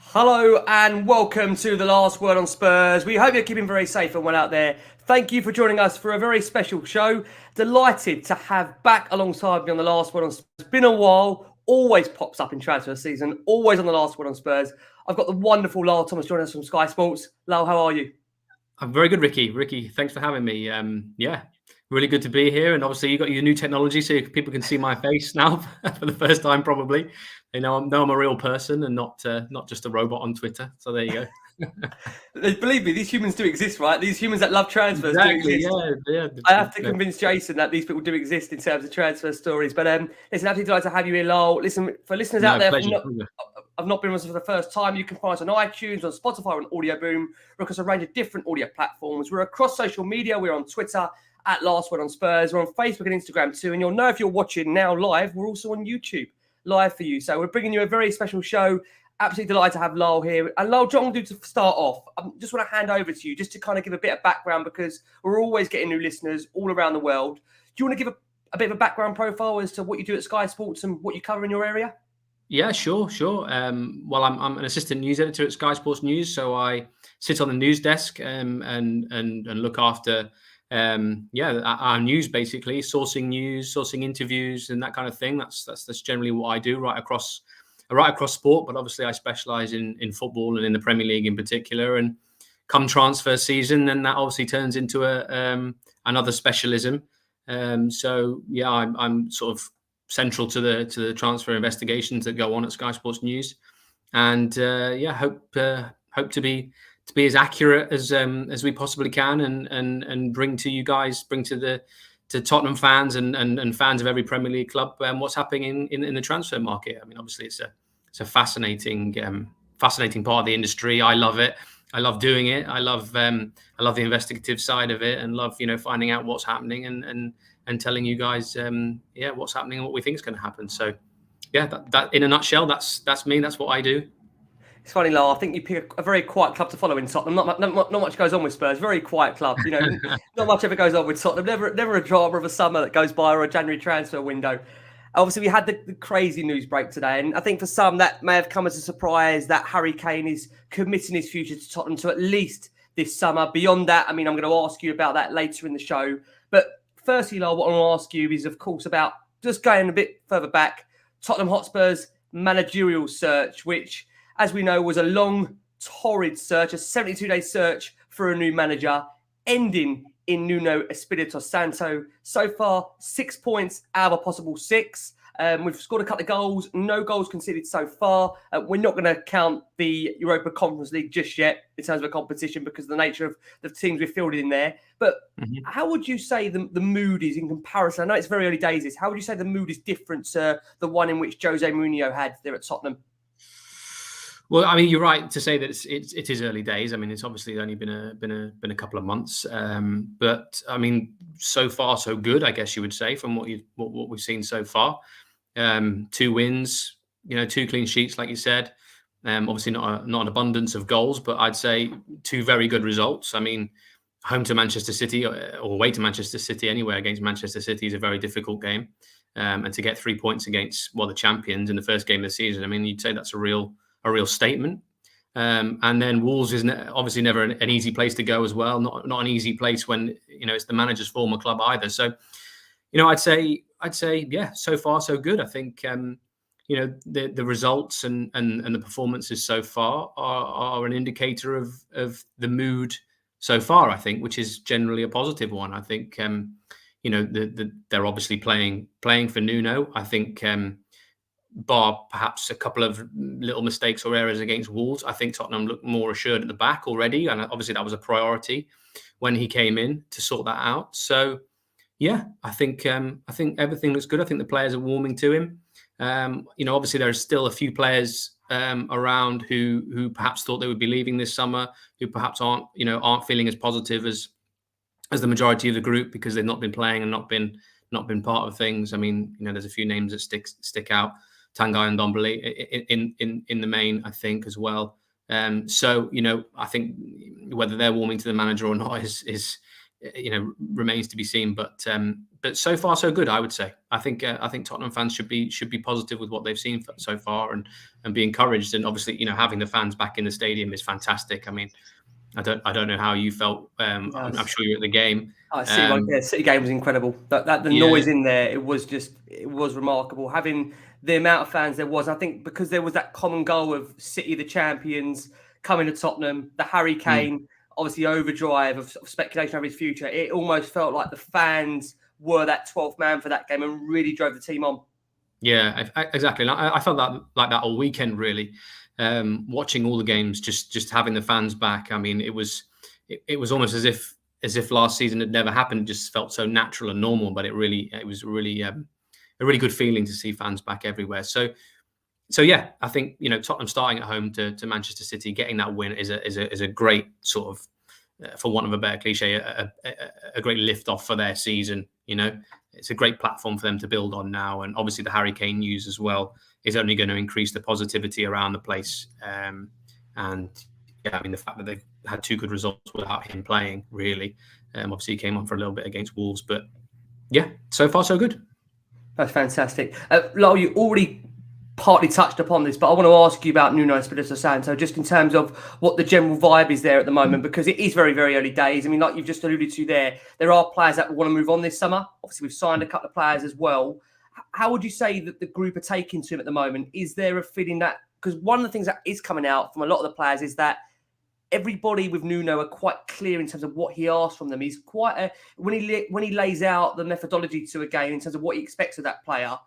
Hello and welcome to The Last Word on Spurs. We hope you're keeping very safe and well out there. Thank you for joining us for a very special show. Delighted to have back alongside me on The Last Word on Spurs. It's been a while, always pops up in transfer season, always on The Last Word on Spurs. I've got the wonderful Lyall Thomas joining us from Sky Sports. Lyall, how are you? I'm very good, Ricky. Ricky, thanks for having me. Yeah, really good to be here. And obviously, you got your new technology, so people can see my face now for the first time. Probably, they know I'm a real person and not just a robot on Twitter. So there you go. Believe me, these humans do exist, right? These humans that love transfers do Exactly. exist. Yeah. I have to convince Jason that these people do exist in terms of transfer stories. But listen, absolutely delighted to have you here, Lyall. Listen, for listeners out there, Pleasure. I've not been with us for the first time. You can find us on iTunes, on Spotify, on Audio Boom. We're across a range of different audio platforms. We're across social media. We're on Twitter at Last Word on Spurs. We're on Facebook and Instagram too. And you'll know if you're watching now live, we're also on YouTube live for you. So we're bringing you a very special show. Absolutely delighted to have Lyall here. And Lyall, John, to start off, I just want to hand over to you just to kind of give a bit of background because we're always getting new listeners all around the world. Do you want to give a bit of a background profile as to what you do at Sky Sports and what you cover in your area? Yeah, sure. Well, I'm an assistant news editor at Sky Sports News, so I sit on the news desk and look after our news, basically sourcing news, sourcing interviews, and that kind of thing. That's generally what I do right across sport. But obviously, I specialise in football and in the Premier League in particular. And come transfer season, then that obviously turns into another specialism. So yeah, I'm sort of central to the transfer investigations that go on at Sky Sports News, and hope to be as accurate as we possibly can, and bring to you guys, to Tottenham fans and fans of every Premier League club what's happening in the transfer market. I mean, obviously it's a fascinating part of the industry. I love it. I love doing it. I love the investigative side of it, and love finding out what's happening and telling you guys what's happening and what we think is going to happen. So yeah, that in a nutshell, that's me. That's what I do. It's funny, Lyall. I think you pick a very quiet club to follow in Tottenham. Not much goes on with Spurs. Very quiet club. Not much ever goes on with Tottenham. Never a drama of a summer that goes by or a January transfer window. Obviously, we had the crazy news break today, and I think for some that may have come as a surprise that Harry Kane is committing his future to Tottenham to at least this summer. Beyond that, I mean, I'm going to ask you about that later in the show. But firstly, Lyall, what I want to ask you is, of course, about just going a bit further back, Tottenham Hotspur's managerial search, which, as we know, was a long, torrid search, a 72-day search for a new manager, ending in Nuno Espirito Santo. So far, 6 points out of a possible 6. We've scored a couple of goals, no goals conceded so far. We're not going to count the Europa Conference League just yet in terms of a competition because of the nature of the teams we've fielded in there. But how would you say the mood is in comparison? I know it's very early days. How would you say the mood is different to the one in which Jose Mourinho had there at Tottenham? Well, I mean, you're right to say that it is early days. I mean, it's obviously only been a couple of months, but I mean, so far so good, I guess you would say, from what we've seen so far. 2 wins, 2 clean sheets, like you said. Obviously not an abundance of goals, but I'd say 2 very good results. I mean, home to Manchester City or away to Manchester City anyway against Manchester City is a very difficult game, and to get 3 points against the champions in the first game of the season, I mean, you'd say that's a real statement. And then Wolves is obviously never an easy place to go as well. Not an easy place when it's the manager's former club either. So, I'd say yeah, so far so good. I think the results and the performances so far are an indicator of the mood so far, I think, which is generally a positive one. I think they're obviously playing for Nuno. I think bar perhaps a couple of little mistakes or errors against Wolves, I think Tottenham looked more assured at the back already, and obviously that was a priority when he came in to sort that out. So yeah, I think everything looks good. I think the players are warming to him. Obviously there are still a few players around who perhaps thought they would be leaving this summer, who perhaps aren't feeling as positive as the majority of the group because they've not been playing and not been part of things. I mean, there's a few names that stick out. Tanguy and Ndombele in the main, I think, as well. So I think whether they're warming to the manager or not is remains to be seen. But so far so good, I would say. I think Tottenham fans should be positive with what they've seen so far and be encouraged. And obviously, having the fans back in the stadium is fantastic. I mean, I don't know how you felt. I'm sure you're at the game. City game was incredible. The noise in there, it was remarkable. Having the amount of fans there was, I think, because there was that common goal of City, the champions, coming to Tottenham, the Harry Kane, obviously overdrive of speculation over his future. It almost felt like the fans were that 12th man for that game and really drove the team on. Yeah, exactly. I felt like that all weekend, really. Watching all the games, just having the fans back. I mean, it was almost as if last season had never happened. It just felt so natural and normal. But it was really a really good feeling to see fans back everywhere. So yeah, I think Tottenham starting at home to Manchester City, getting that win is a great sort of, for want of a better cliche, a great lift off for their season. It's a great platform for them to build on now, and obviously the Harry Kane news as well is only going to increase the positivity around the place. And yeah, I mean, the fact that they've had 2 good results without him playing, really. Obviously, he came on for a little bit against Wolves, but yeah, so far so good. That's fantastic. Lyall, you already partly touched upon this, but I want to ask you about Nuno Espirito Santo, just in terms of what the general vibe is there at the moment, because it is very, very early days. I mean, like you've just alluded to there are players that want to move on this summer. Obviously, we've signed a couple of players as well. How would you say that the group are taking to him at the moment? Is there a feeling that, because one of the things that is coming out from a lot of the players is that everybody with Nuno are quite clear in terms of what he asks from them. He's quite when he lays out the methodology to a game in terms of what he expects of that player,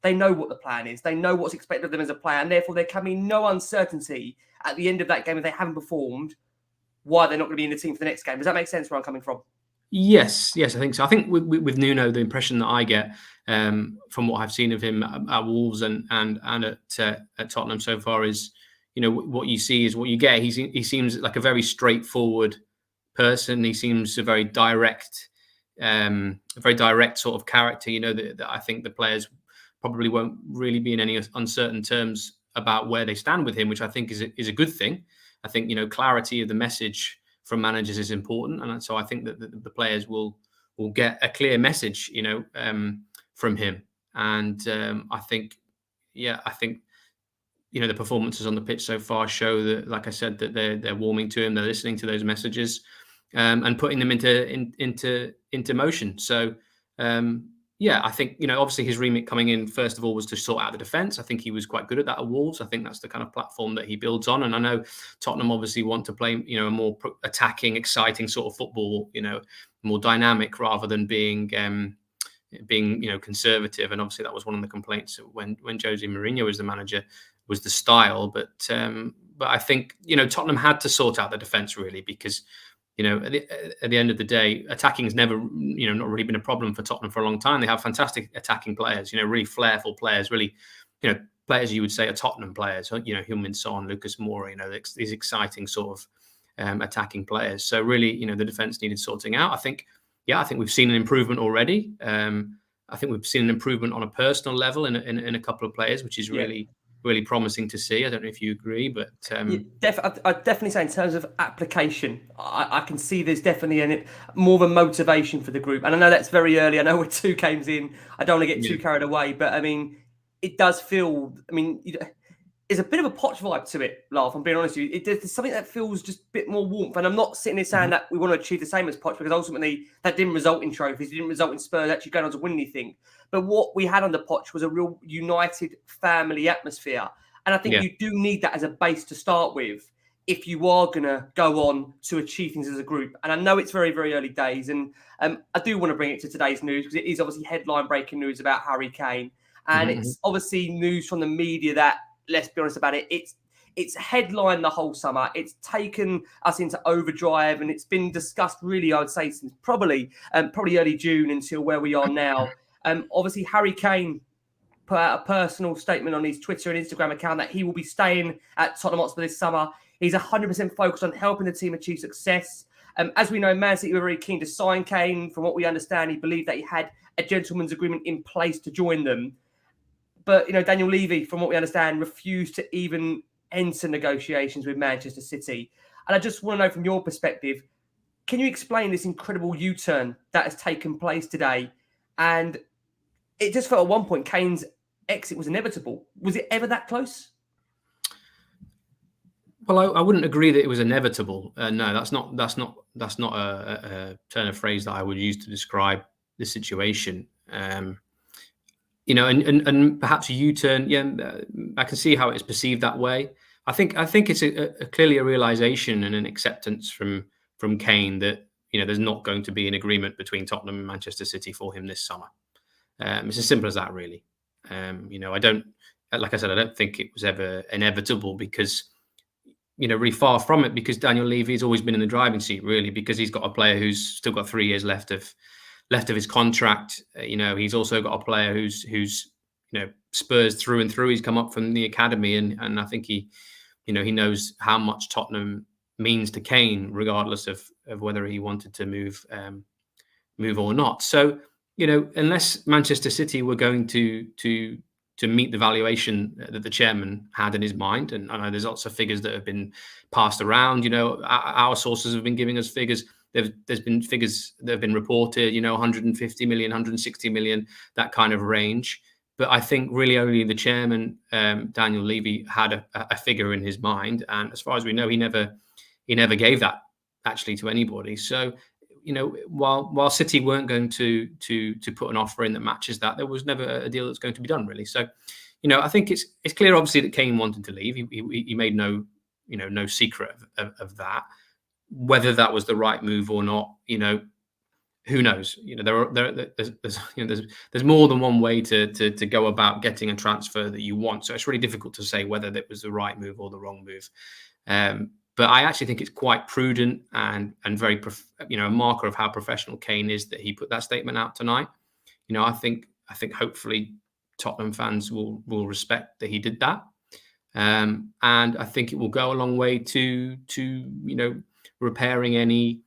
they know what the plan is. They know what's expected of them as a player, and therefore there can be no uncertainty at the end of that game if they haven't performed, why they're not going to be in the team for the next game. Does that make sense where I'm coming from? Yes, I think so. I think with Nuno, the impression that I get from what I've seen of him at Wolves and at Tottenham so far is, what you see is what you get. He seems like a very straightforward person. He seems a very direct sort of character. That I think the players probably won't really be in any uncertain terms about where they stand with him, which I think is a good thing. I think clarity of the message from managers is important, and so I think that the players will get a clear message, from him. And I think the performances on the pitch so far show that, like I said, that they're warming to him, they're listening to those messages, and putting them into motion. So yeah, I think obviously his remit coming in first of all was to sort out the defence. I think he was quite good at that at Wolves. I think that's the kind of platform that he builds on. And I know Tottenham obviously want to play a more attacking, exciting sort of football, more dynamic rather than being conservative. And obviously that was one of the complaints when Jose Mourinho was the manager, was the style. But I think Tottenham had to sort out the defence really, because at the end of the day, attacking has never, not really been a problem for Tottenham for a long time. They have fantastic attacking players, really flairful players, really, players you would say are Tottenham players, Heung-min Son, Lucas Moura, these exciting sort of attacking players. So really, the defence needed sorting out. I think we've seen an improvement already. I think we've seen an improvement on a personal level in a couple of players, which is really promising to see. I don't know if you agree, but I'd definitely say in terms of application, I can see there's definitely more of a motivation for the group. And I know that's very early. I know we're 2 games in. I don't want to get too carried away, but I mean, it does feel. I mean, there's a bit of a Poch vibe to it, Lyall, if I'm being honest with you. There's something that feels just a bit more warmth. And I'm not sitting here saying that we want to achieve the same as Poch, because ultimately that didn't result in trophies. It didn't result in Spurs actually going on to win anything. But what we had under Poch was a real united family atmosphere. And I think you do need that as a base to start with if you are going to go on to achieve things as a group. And I know it's very, very early days. And I do want to bring it to today's news, because it is obviously headline breaking news about Harry Kane. And it's obviously news from the media that, let's be honest about it, it's headlined the whole summer. It's taken us into overdrive, and it's been discussed really, I would say, since probably early June until where we are now. Obviously, Harry Kane put out a personal statement on his Twitter and Instagram account that he will be staying at Tottenham Hotspur this summer. He's 100% focused on helping the team achieve success. As we know, Man City were very keen to sign Kane. From what we understand, he believed that he had a gentleman's agreement in place to join them. But, Daniel Levy, from what we understand, refused to even enter negotiations with Manchester City. And I just want to know from your perspective, Can you explain this incredible U-turn that has taken place today? And it just felt at one point Kane's exit was inevitable. Was it ever that close? Well, I wouldn't agree that it was inevitable. No, that's not a turn of phrase that I would use to describe the situation. And perhaps a U-turn. Yeah, I can see how it's perceived that way. I think it's clearly a realization and an acceptance from Kane that there's not going to be an agreement between Tottenham and Manchester City for him this summer. It's as simple as that, really. I don't, like I said, I don't think it was ever inevitable because, really far from it, because Daniel Levy's always been in the driving seat, really, because he's got a player who's still got 3 years left of his contract. He's also got a player who's Spurs through and through. He's come up from the academy, and I think he knows how much Tottenham means to Kane, regardless of whether he wanted to move or not. So, unless Manchester City were going to meet the valuation that the chairman had in his mind, and I know there's lots of figures that have been passed around. Our sources have been giving us figures. There's been figures that have been reported, 150 million, 160 million, that kind of range. But I think really only the chairman, Daniel Levy, had a figure in his mind, and as far as we know, he never gave that actually to anybody. So, while City weren't going to put an offer in that matches that, there was never a deal that's going to be done, really. So, I think it's clear, obviously, that Kane wanted to leave. He made no secret of that. Whether that was the right move or not, who knows? There's more than one way to go about getting a transfer that you want. So it's really difficult to say whether that was the right move or the wrong move. But I actually think it's quite prudent and very, a marker of how professional Kane is that he put that statement out tonight. I think hopefully Tottenham fans will respect that he did that, and I think it will go a long way to repairing any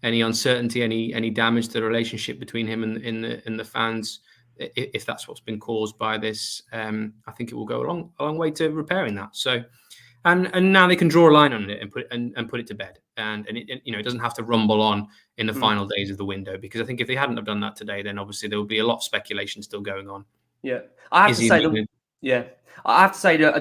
uncertainty, any damage to the relationship between him and the fans, if that's what's been caused by this. I think it will go a long way to repairing that. So. And now they can draw a line on it and put it to bed, and it doesn't have to rumble on in the final days of the window, because I think if they hadn't have done that today, then obviously there would be a lot of speculation still going on. Yeah, I have to say I don't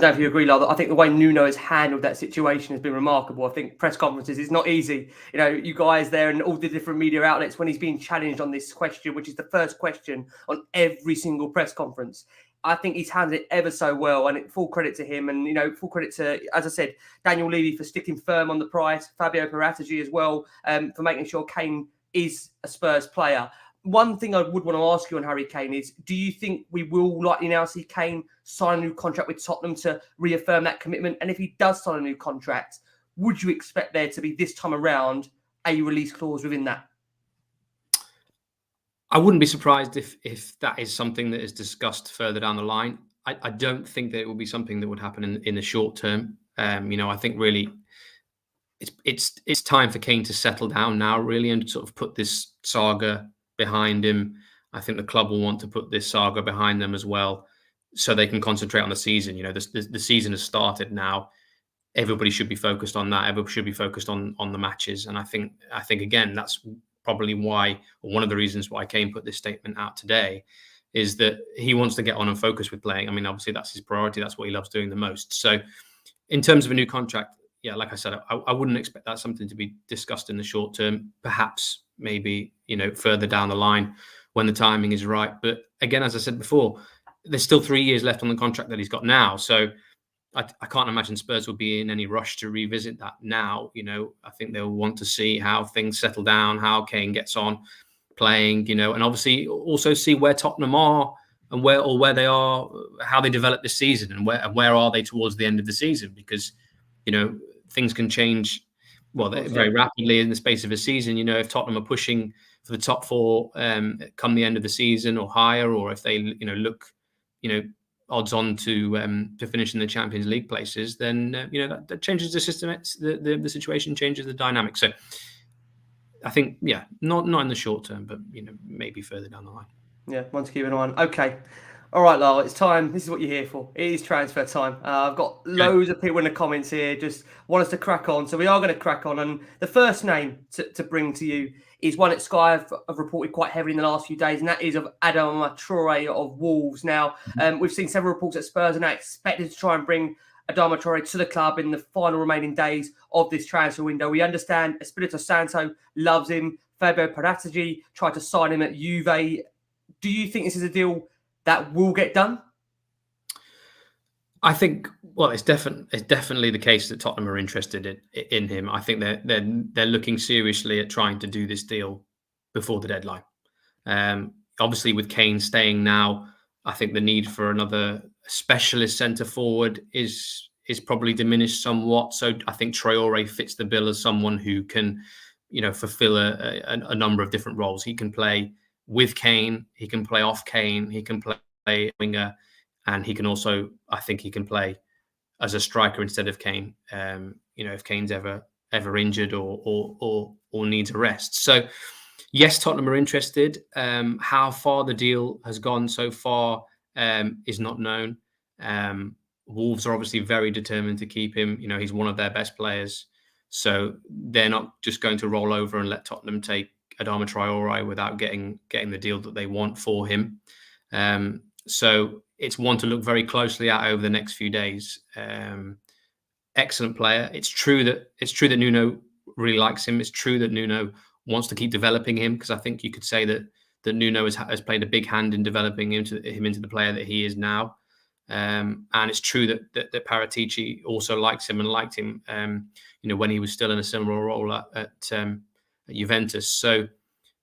know if you agree, Lyall, I think the way Nuno has handled that situation has been remarkable. I think press conferences is not easy. You guys there and all the different media outlets, when he's being challenged on this question, which is the first question on every single press conference. I think he's handled it ever so well, and full credit to him, and full credit to, as I said, Daniel Levy for sticking firm on the price, Fabio Paratici as well, for making sure Kane is a Spurs player. One thing I would want to ask you on Harry Kane is, do you think we will likely now see Kane sign a new contract with Tottenham to reaffirm that commitment? And if he does sign a new contract, would you expect there to be this time around a release clause within that? I wouldn't be surprised if that is something that is discussed further down the line. I don't think that it will be something that would happen in the short term. I think really it's time for Kane to settle down now, really, and sort of put this saga behind him. I think the club will want to put this saga behind them as well, so they can concentrate on the season. The season has started now. Everybody should be focused on that. Everybody should be focused on the matches. And I think again, that's probably why, or one of the reasons why Kane put this statement out today, is that he wants to get on and focus with playing. I mean, obviously that's his priority. That's what he loves doing the most. So in terms of a new contract, yeah, like I said, I wouldn't expect that something to be discussed in the short term. Perhaps maybe, further down the line when the timing is right. But again, as I said before, there's still 3 years left on the contract that he's got now. So I can't imagine Spurs will be in any rush to revisit that now. I think they'll want to see how things settle down, how Kane gets on playing, and obviously also see where Tottenham are and where they are, how they develop this season, and where are they towards the end of the season, because things can change very rapidly in the space of a season. If Tottenham are pushing for the top 4 come the end of the season or higher, or if they look odds on to finish in the Champions League places, then that changes the system. The situation changes the dynamic. So I think not in the short term, but maybe further down the line. Yeah, one to keep an eye on. Okay, All right, Lyall, it's time. This is what you're here for. It is transfer time. I've got loads of people in the comments here just want us to crack on. So we are going to crack on. And the first name to bring to you is one that Sky have reported quite heavily in the last few days, and that is of Adama Traore of Wolves. Now, we've seen several reports that Spurs are now expected to try and bring Adama Traore to the club in the final remaining days of this transfer window. We understand Espirito Santo loves him. Fabio Paratici tried to sign him at Juve. Do you think this is a deal that will get done? I think, well, it's definitely the case that Tottenham are interested in him. I think they're looking seriously at trying to do this deal before the deadline. Obviously, with Kane staying now, I think the need for another specialist centre forward is probably diminished somewhat. So I think Traore fits the bill as someone who can, fulfill a number of different roles. He can play with Kane, he can play off Kane, he can play winger, and he can also, I think, he can play as a striker instead of Kane. If Kane's ever injured or needs a rest. So, yes, Tottenham are interested. How far the deal has gone so far is not known. Wolves are obviously very determined to keep him. He's one of their best players, so they're not just going to roll over and let Tottenham take Adama Traore without getting the deal that they want for him. So it's one to look very closely at over the next few days. Excellent player. It's true that Nuno really likes him. It's true that Nuno wants to keep developing him, because I think you could say that Nuno has played a big hand in developing him into the player that he is now. And it's true that Paratici also likes him and liked him, when he was still in a similar role at Juventus. So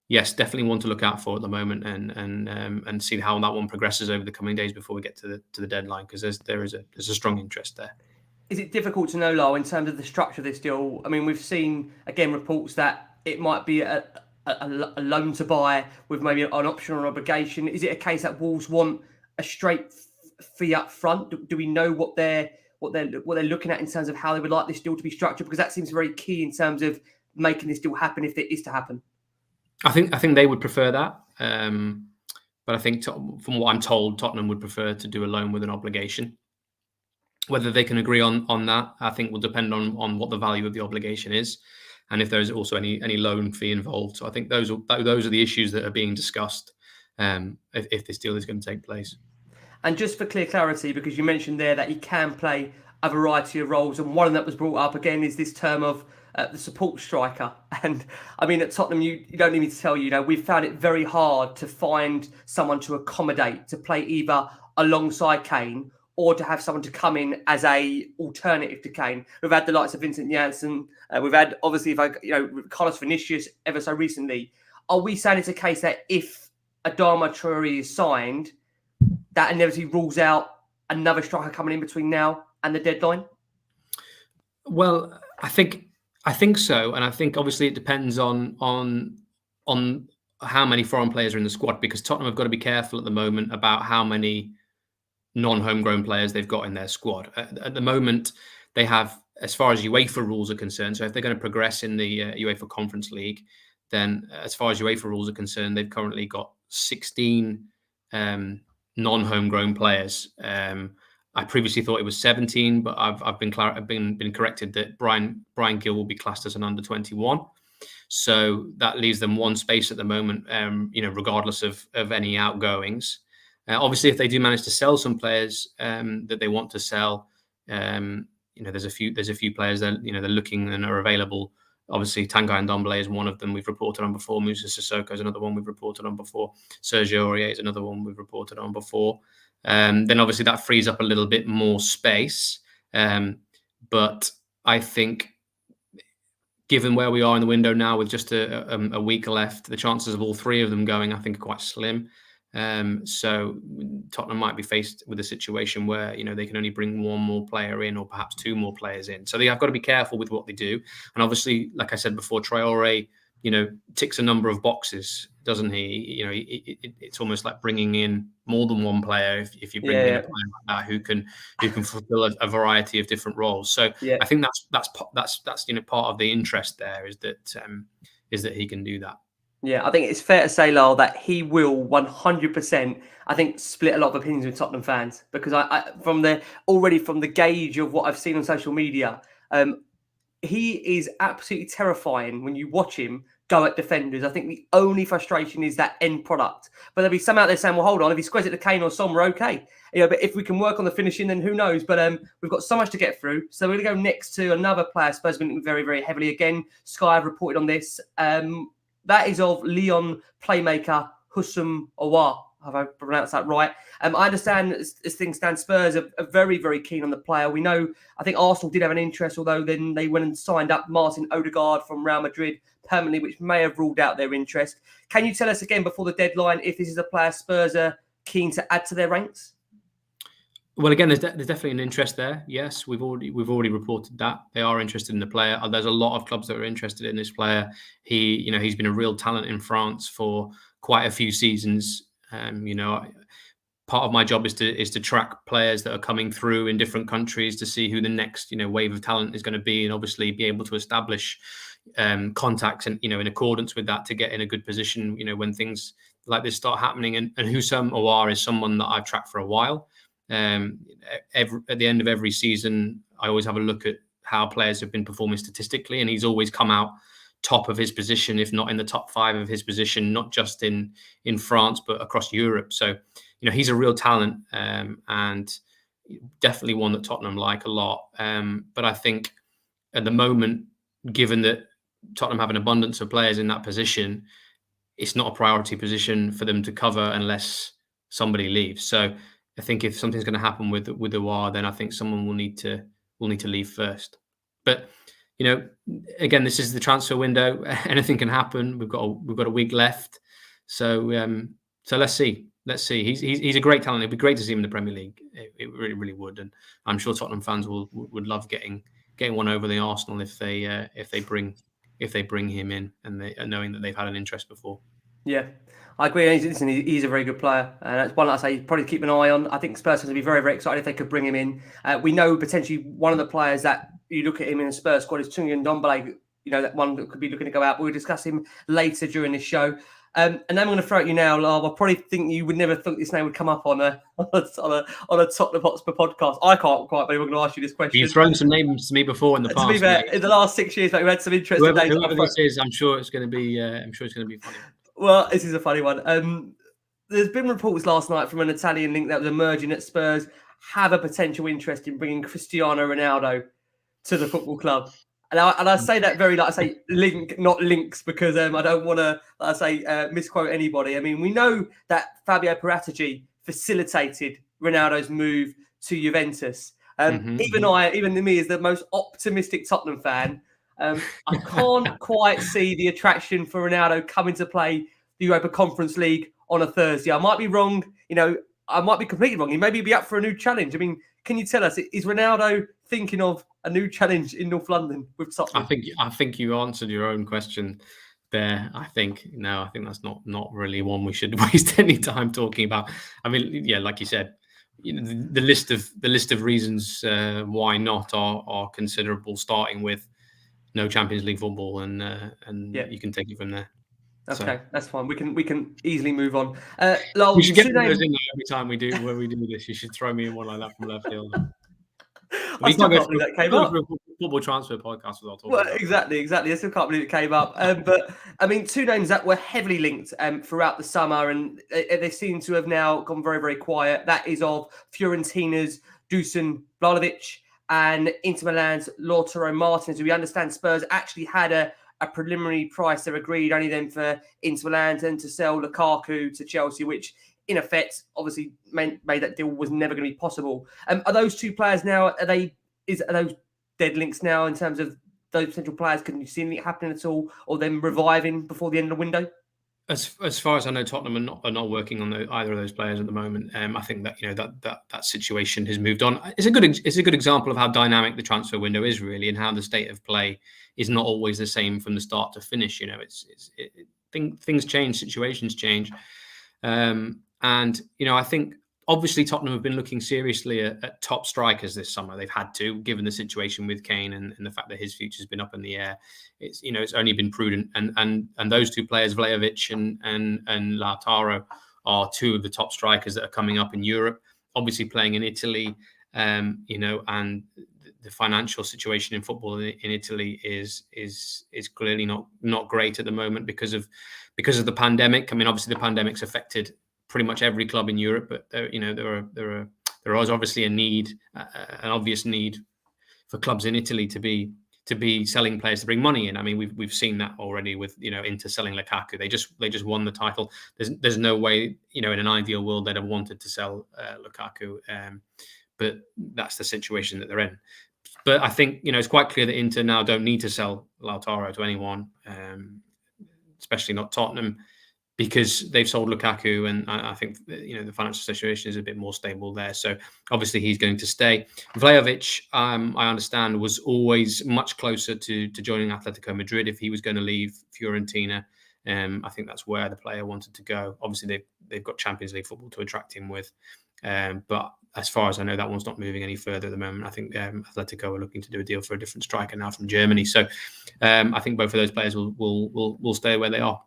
yes, definitely one to look out for at the moment, and see how that one progresses over the coming days before we get to the deadline, because there's a strong interest there. Is it difficult to know, Lyall, in terms of the structure of this deal? I mean, we've seen again reports that it might be a loan to buy with maybe an option or an obligation. Is it a case that Wolves want a straight fee up front? Do we know what they're looking at in terms of how they would like this deal to be structured? Because that seems very key in terms of making this deal happen, if it is to happen. I think they would prefer that, but I think from what I'm told, Tottenham would prefer to do a loan with an obligation. Whether they can agree on that, I think, will depend on what the value of the obligation is, and if there is also any loan fee involved. So I think those are the issues that are being discussed if this deal is going to take place. And just for clear clarity, because you mentioned there that he can play a variety of roles, and one of them that was brought up again is this term of the support striker. And I mean, at Tottenham, you don't need me to tell you, we've found it very hard to find someone to accommodate, to play either alongside Kane or to have someone to come in as a alternative to Kane. We've had the likes of Vincent Janssen. We've had, obviously, Carlos Vinicius ever so recently. Are we saying it's a case that if Adama Traore is signed, that inevitably rules out another striker coming in between now and the deadline? Well, I think so, and I think obviously it depends on how many foreign players are in the squad, because Tottenham have got to be careful at the moment about how many non-homegrown players they've got in their squad. At the moment, they have, as far as UEFA rules are concerned, so if they're going to progress in the UEFA Conference League, then as far as UEFA rules are concerned, they've currently got 16 non-homegrown players. I previously thought it was 17, but I've been corrected that Brian Gill will be classed as an under-21. So that leaves them one space at the moment, regardless of any outgoings. Obviously, if they do manage to sell some players that they want to sell, there's a few players that they're looking and are available. Obviously, Tanguy Ndombele is one of them we've reported on before. Moussa Sissoko is another one we've reported on before. Sergio Aurier is another one we've reported on before. Then obviously that frees up a little bit more space. But I think, given where we are in the window now with just a week left, the chances of all three of them going, I think, are quite slim. So Tottenham might be faced with a situation where they can only bring one more player in, or perhaps two more players in. So they have got to be careful with what they do. And obviously, like I said before, Traore, ticks a number of boxes, doesn't he? It's almost like bringing in more than one player if you bring in a player like that who can fulfill a variety of different roles. So I think that's part of the interest there is that he can do that. Yeah, I think it's fair to say, Lyall, that he will 100%, I think, split a lot of opinions with Tottenham fans, because from the gauge of what I've seen on social media, he is absolutely terrifying when you watch him go at defenders. I think the only frustration is that end product. But there'll be some out there saying, well, hold on, if he squares it to Kane or Son, we're okay. But if we can work on the finishing, then who knows? But we've got so much to get through. So we're going to go next to another player Spurs have been very, very heavily. Again, Sky have reported on this. That is of Lyon playmaker Houssem Aouar. Have I pronounced that right? I understand as things stand, Spurs are very, very keen on the player. We know, I think Arsenal did have an interest, although then they went and signed up Martin Odegaard from Real Madrid permanently, which may have ruled out their interest. Can you tell us again before the deadline if this is a player Spurs are keen to add to their ranks? Well, again, there's definitely an interest there. Yes, we've already reported that they are interested in the player. There's a lot of clubs that are interested in this player. He's been a real talent in France for quite a few seasons. Part of my job is to track players that are coming through in different countries to see who the next wave of talent is going to be, and obviously be able to establish contacts and in accordance with that to get in a good position when things like this start happening. And Houssem Aouar is someone that I've tracked for a while. At the end of every season, I always have a look at how players have been performing statistically, and he's always come out top of his position, if not in the top 5 of his position, not just in France but across Europe. So he's a real talent, and definitely one that Tottenham like a lot. But I think at the moment, given that Tottenham have an abundance of players in that position, it's not a priority position for them to cover unless somebody leaves. So I think if something's going to happen with Aouar, then I think someone will need to leave first. But again, this is the transfer window. Anything can happen. We've got a week left, so let's see. He's a great talent. It'd be great to see him in the Premier League. It really, really would, and I'm sure Tottenham fans would love getting one over the Arsenal if they bring him in, and they knowing that they've had an interest before. Yeah, I agree. Listen, he's a very good player, and that's one that I say probably keep an eye on. I think Spurs are going to be very, very excited if they could bring him in. We know potentially one of the players that you look at him in the Spurs squad is Tungan Ndombele. That one that could be looking to go out. We'll discuss him later during this show. And then I'm going to throw at you now, Lyall. I probably think you would never think this name would come up on a Tottenham Hotspur podcast. I can't quite believe I'm going to ask you this question. You've thrown some names to me before in the past. To be fair, in the last 6 years, mate, we've had some interesting days. Whoever this is, I'm sure it's going to be. Funny. Well, this is a funny one. There's been reports last night from an Italian link that was emerging that Spurs have a potential interest in bringing Cristiano Ronaldo to the football club. And I say that very, like I say, link, not links, because I don't want to, like I say, misquote anybody. I mean, we know that Fabio Paratici facilitated Ronaldo's move to Juventus. Even me, as the most optimistic Tottenham fan, I can't quite see the attraction for Ronaldo coming to play the Europa Conference League on a Thursday. I might be wrong. I might be completely wrong. He maybe be up for a new challenge. I mean, can you tell us, is Ronaldo thinking of a new challenge in North London with Tottenham? I think you answered your own question there. I think that's not really one we should waste any time talking about. I mean, yeah, like you said, the list of reasons why not are considerable, starting with no Champions League football, and you can take it from there. Okay, that's fine. We can easily move on. We should get those in there every time we do this. You should throw me in one like that from left field. I still can't believe that came up. Football transfer podcast without talking about. Exactly. I still can't believe it came up. But I mean, two names that were heavily linked throughout the summer, and they seem to have now gone very, very quiet. That is of Fiorentina's Dusan Vlahovic and Inter Milan's Lautaro Martinez. We understand Spurs actually had a preliminary price they've agreed only then for Inter Milan and to sell Lukaku to Chelsea, which in effect obviously made that deal was never going to be possible. Are those two players now, are those dead links now in terms of those potential players? Can you see anything happening at all, or them reviving before the end of the window? As far as I know, Tottenham are not working on either of those players at the moment. I think that that situation has moved on. It's a good example of how dynamic the transfer window is, really, and how the state of play is not always the same from the start to finish. Things change, situations change, and I think obviously Tottenham have been looking seriously at top strikers this summer. They've had to, given the situation with Kane and the fact that his future's been up in the air. It's it's only been prudent, and those two players, Vlahovic and Lautaro, are two of the top strikers that are coming up in Europe. Obviously playing in Italy, and the financial situation in football in Italy is clearly not great at the moment because of the pandemic. I mean, obviously the pandemic's affected pretty much every club in Europe, but there is obviously an obvious need for clubs in Italy to be selling players to bring money in. I mean, we've seen that already with Inter selling Lukaku. They just won the title. There's no way in an ideal world they'd have wanted to sell Lukaku, but that's the situation that they're in. But I think it's quite clear that Inter now don't need to sell Lautaro to anyone, especially not Tottenham, because they've sold Lukaku, and I think the financial situation is a bit more stable there. So obviously he's going to stay. Vlahovic, I understand, was always much closer to joining Atletico Madrid if he was going to leave Fiorentina. I think that's where the player wanted to go. Obviously they've got Champions League football to attract him with, but as far as I know, that one's not moving any further at the moment. I think Atletico are looking to do a deal for a different striker now from Germany. So I think both of those players will stay where they are.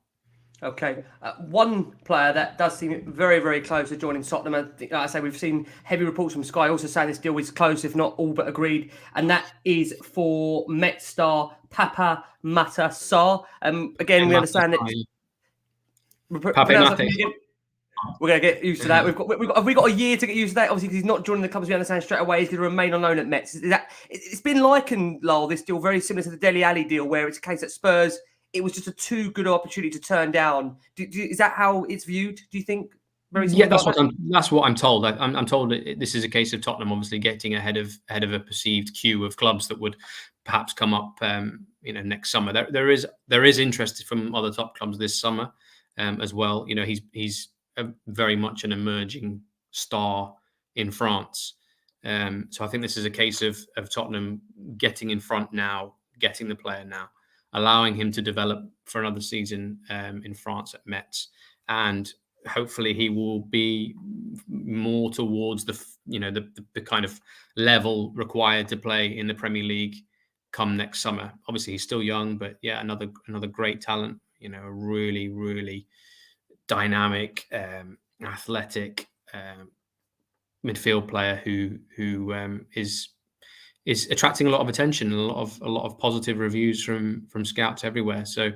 Okay, one player that does seem very, very close to joining Tottenham. And like I say, we've seen heavy reports from Sky also saying this deal is close, if not all but agreed, and that is for Met star Papa Mata Sarr. Again, we understand that. We're going to get used to that. Have we got a year to get used to that? Obviously, because he's not joining the clubs, we understand straight away he's going to remain on loan at Mets. It's been likened, Lyall, this deal, very similar to the Dele Alli deal, where it's a case that Spurs, it was just a too good opportunity to turn down. Is that how it's viewed, do you think? Yeah, that's what I'm told. I'm told that this is a case of Tottenham obviously getting ahead of a perceived queue of clubs that would perhaps come up, next summer. There is interest from other top clubs this summer as well. He's very much an emerging star in France. So I think this is a case of Tottenham getting in front now, getting the player now, allowing him to develop for another season in France at Metz, and hopefully he will be more towards the kind of level required to play in the Premier League come next summer. Obviously he's still young, but yeah, another great talent. A really, really dynamic, athletic midfield player who is attracting a lot of attention and a lot of positive reviews from scouts everywhere. So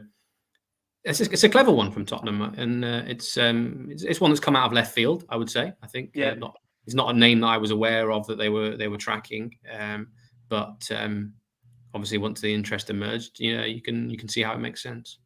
it's a clever one from Tottenham, and it's one that's come out of left field, I would say. I think it's not a name that I was aware of that they were tracking, but obviously once the interest emerged, you can see how it makes sense.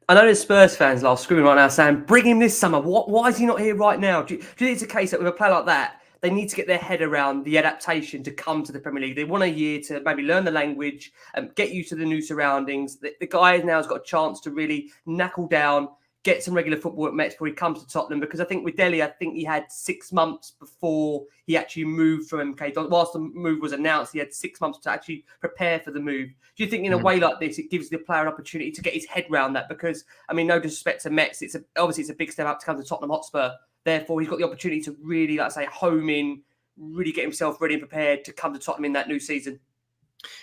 I know there's Spurs fans screaming right now saying, bring him this summer. Why is he not here right now? Do you think it's a case that with a player like that, they need to get their head around the adaptation to come to the Premier League? They want a year to maybe learn the language, get used to the new surroundings. The guy now has got a chance to really knuckle down, get some regular football at Metz before he comes to Tottenham. Because I think with Dele, I think he had 6 months before he actually moved from MK. Whilst the move was announced, he had 6 months to actually prepare for the move. Do you think in a way like this, it gives the player an opportunity to get his head around that? Because, I mean, no disrespect to Metz, obviously it's a big step up to come to Tottenham Hotspur. Therefore, he's got the opportunity to really, like I say, home in, really get himself ready and prepared to come to Tottenham in that new season.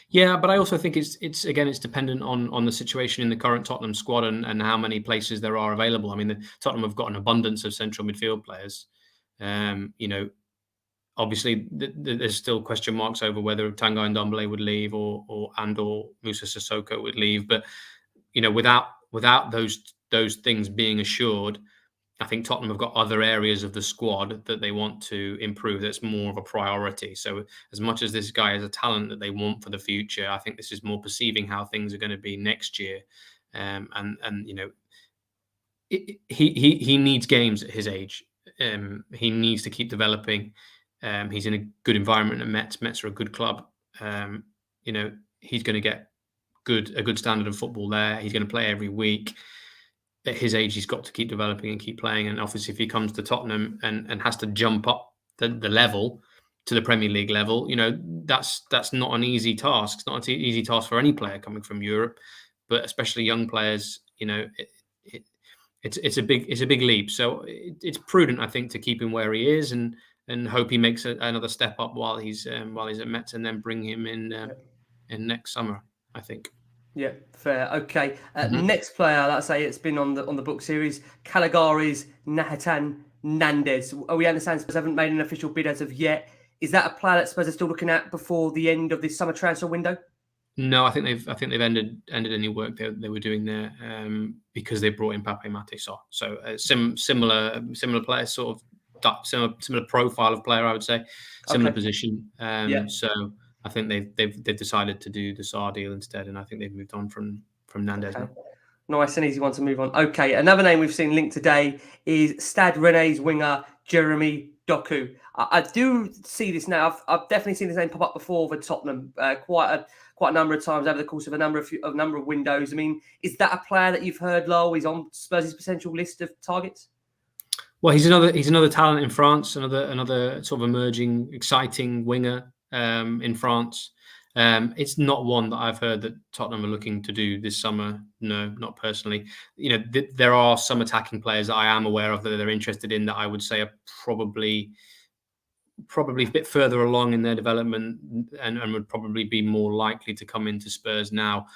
Yeah, but I also think it's dependent on the situation in the current Tottenham squad and how many places there are available. I mean, Tottenham have got an abundance of central midfield players. Obviously there's still question marks over whether Tanguy Ndombele would leave or Moussa Sissoko would leave. But without those things being assured, I think Tottenham have got other areas of the squad that they want to improve. That's more of a priority. So as much as this guy is a talent that they want for the future, I think this is more perceiving how things are going to be next year. He needs games at his age. He needs to keep developing. He's in a good environment at Metz. Metz are a good club. He's going to get a good standard of football there. He's going to play every week. At his age, he's got to keep developing and keep playing. And obviously, if he comes to Tottenham and has to jump up the level to the Premier League level, that's not an easy task. It's not an easy task for any player coming from Europe, but especially young players. It's a big leap. So it's prudent, I think, to keep him where he is and and hope he makes another step up while he's at Metz, and then bring him in next summer, I think. Yeah, fair. Okay. Next player, let's say it's been on the book series, Caligari's Nathan Nandez. We understand Spurs haven't made an official bid as of yet. Is that a player that Spurs are still looking at before the end of this summer transfer window? No, I think they've ended any work they were doing there because they brought in Pape Maté. So similar player, sort of similar profile of player, I would say, similar position. So I think they've decided to do the Sarr deal instead, and I think they've moved on from Nandez now. Nice and easy one to move on. Okay, another name we've seen linked today is Stade Rennais winger Jeremy Doku. I do see this now. I've definitely seen this name pop up before for Tottenham quite a number of times over the course of a number of windows. I mean, is that a player that you've heard, Lyall? He's on Spurs' potential list of targets? Well, he's another talent in France, another sort of emerging, exciting winger in France. It's not one that I've heard that Tottenham are looking to do this summer. No, not personally. You know, there are some attacking players that I am aware of that they're interested in that I would say are probably a bit further along in their development and would probably be more likely to come into Spurs now.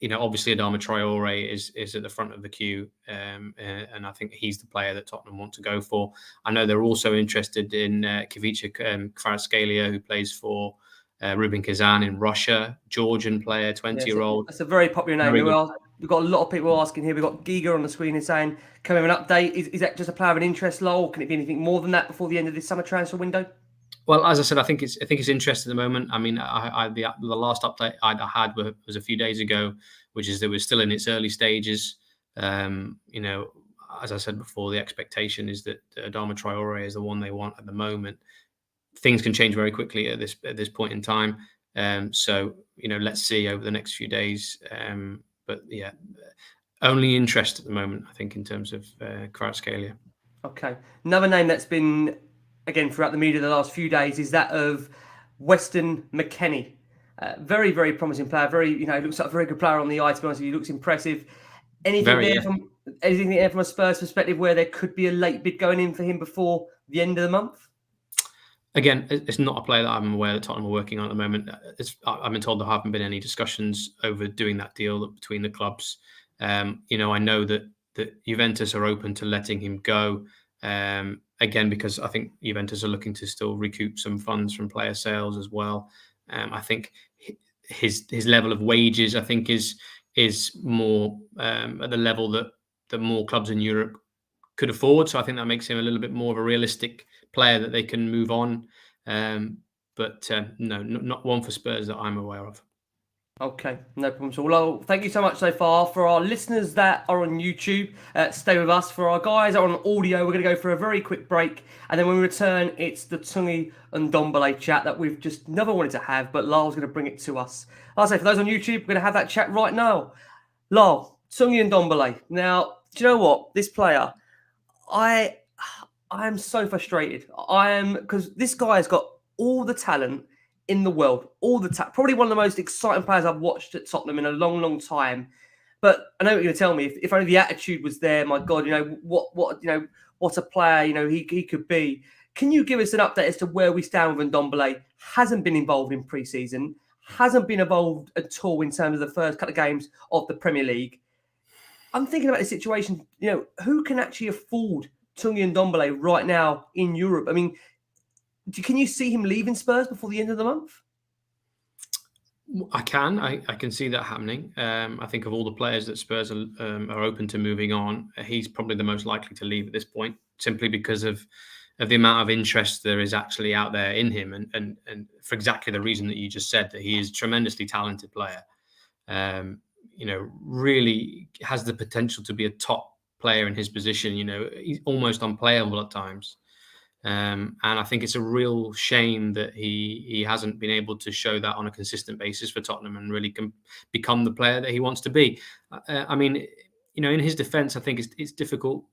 You know, obviously Adama Traore is at the front of the queue, and I think he's the player that Tottenham want to go for. I know they're also interested in Kvicha Kvaratskhelia, who plays for Rubin Kazan in Russia, Georgian player, 20-year-old. That's a very popular name. We've got a lot of people asking here. We've got Giga on the screen and saying, can we have an update? Is that just a player of an interest, Lyall? Can it be anything more than that before the end of this summer transfer window? Well, as I said, I think it's interesting at the moment. I mean, the last update I had was a few days ago, which is that we're still in its early stages. You know, as I said before, the expectation is that Adama Traore is the one they want at the moment. Things can change very quickly at this point in time. So, you know, let's see over the next few days. But yeah, only interest at the moment, I think, in terms of Kvaratskhelia. Okay, another name that's been, again, throughout the media the last few days is that of Weston Mckenney. Very, very promising player. Looks like a very good player on the eye, to be honest with you. He looks impressive. Anything there from a Spurs perspective where there could be a late bid going in for him before the end of the month? Again, it's not a player that I'm aware that Tottenham are working on at the moment. I've been told there haven't been any discussions over doing that deal between the clubs. You know, I know that Juventus are open to letting him go. Again, because I think Juventus are looking to still recoup some funds from player sales as well. I think his level of wages, I think, is more at the level that more clubs in Europe could afford. So I think that makes him a little bit more of a realistic player that they can move on. But no, not one for Spurs that I'm aware of. Okay, no problem at all. Well, thank you so much so far. For our listeners that are on YouTube, stay with us. For our guys that are on audio, we're going to go for a very quick break. And then when we return, it's the Tungi and Ndombele chat that we've just never wanted to have, but Lyall's going to bring it to us. I'll say, for those on YouTube, we're going to have that chat right now. Lyall, Tungi and Ndombele. Now, do you know what? This player, I am so frustrated. Because this guy has got all the talent in the world, probably one of the most exciting players I've watched at Tottenham in a long, long time. But I know what you're going to tell me. If only the attitude was there, my God, what a player, he could be. Can you give us an update as to where we stand with Ndombele? Hasn't been involved in pre-season, hasn't been involved at all in terms of the first couple of games of the Premier League. I'm thinking about the situation, who can actually afford Tungi and Ndombele right now in Europe? I mean, can you see him leaving Spurs before the end of the month? I can see that happening. I think of all the players that Spurs are open to moving on, he's probably the most likely to leave at this point, simply because of the amount of interest there is actually out there in him, and for exactly the reason that you just said, that he is a tremendously talented player. Really has the potential to be a top player in his position. He's almost unplayable at times. And I think it's a real shame that he hasn't been able to show that on a consistent basis for Tottenham and really become the player that he wants to be. I mean, in his defence, I think it's difficult.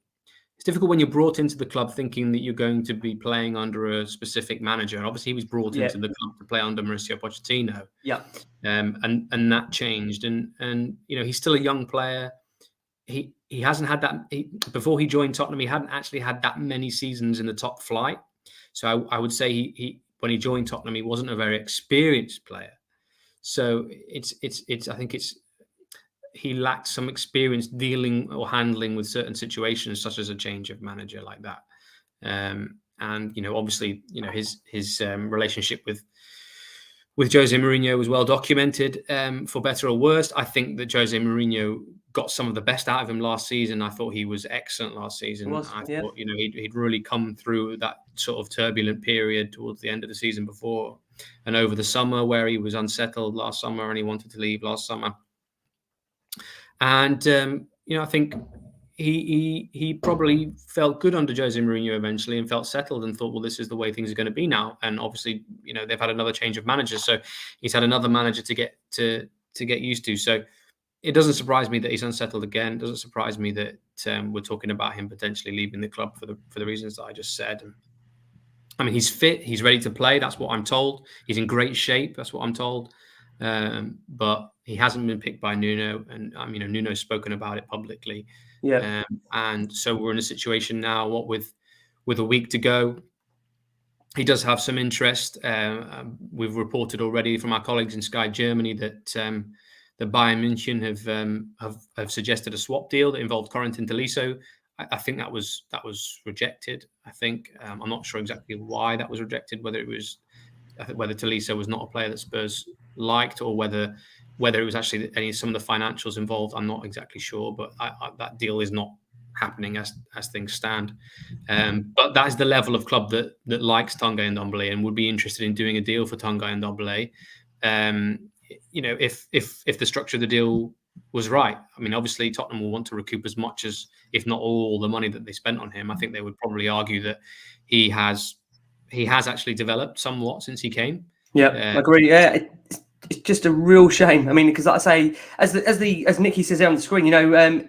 It's difficult when you're brought into the club thinking that you're going to be playing under a specific manager. And obviously, he was brought into the club to play under Mauricio Pochettino. Yeah. And that changed. And he's still a young player. He hasn't had that before he joined Tottenham. He hadn't actually had that many seasons in the top flight. So I would say he when he joined Tottenham, he wasn't a very experienced player. So I think he lacked some experience dealing or handling with certain situations, such as a change of manager like that. And obviously, his relationship with Jose Mourinho was well documented, for better or worse. I think that Jose Mourinho got some of the best out of him last season. I thought he was excellent last season. I thought, he'd really come through that sort of turbulent period towards the end of the season before and over the summer, where he was unsettled last summer and he wanted to leave last summer. And I think he probably felt good under Jose Mourinho eventually and felt settled and thought, well, this is the way things are going to be now. And obviously, they've had another change of managers, so he's had another manager to get used to. So it doesn't surprise me that he's unsettled again. It doesn't surprise me that we're talking about him potentially leaving the club for the reasons that I just said. I mean, he's fit, he's ready to play. That's what I'm told. He's in great shape. That's what I'm told. But he hasn't been picked by Nuno, and Nuno's spoken about it publicly. Yeah. And so we're in a situation now, with a week to go. He does have some interest. We've reported already from our colleagues in Sky Germany that Bayern München have suggested a swap deal that involved Corentin Tolisso. I think that was rejected. I think I'm not sure exactly why that was rejected. Whether Tolisso was not a player that Spurs liked, or whether it was actually some of the financials involved, I'm not exactly sure. But that deal is not happening as things stand. But that is the level of club that likes Tanguy Ndombele and would be interested in doing a deal for Tanguy Ndombele. If the structure of the deal was right. I mean, obviously Tottenham will want to recoup as much as, if not all, the money that they spent on him. I think they would probably argue that he has actually developed somewhat since he came. Yeah, I agree. Yeah, it's just a real shame. I mean, because like I say, as Nicky says there on the screen,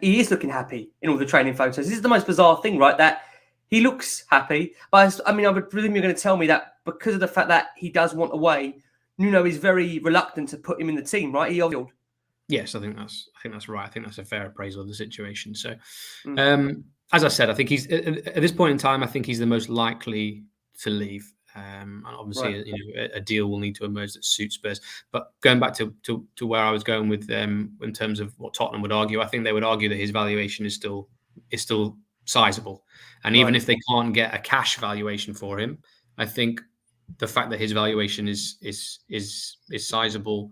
he is looking happy in all the training photos. This is the most bizarre thing, right? That he looks happy, but I would presume you're going to tell me that because of the fact that he does want away, Nuno is very reluctant to put him in the team, right? Yes, I think that's right. I think that's a fair appraisal of the situation. So, as I said, I think he's at this point in time, I think he's the most likely to leave. And obviously, right, a deal will need to emerge that suits Spurs. But going back to where I was going with them in terms of what Tottenham would argue, I think they would argue that his valuation is still sizable. And even if they can't get a cash valuation for him, I think the fact that his valuation is sizable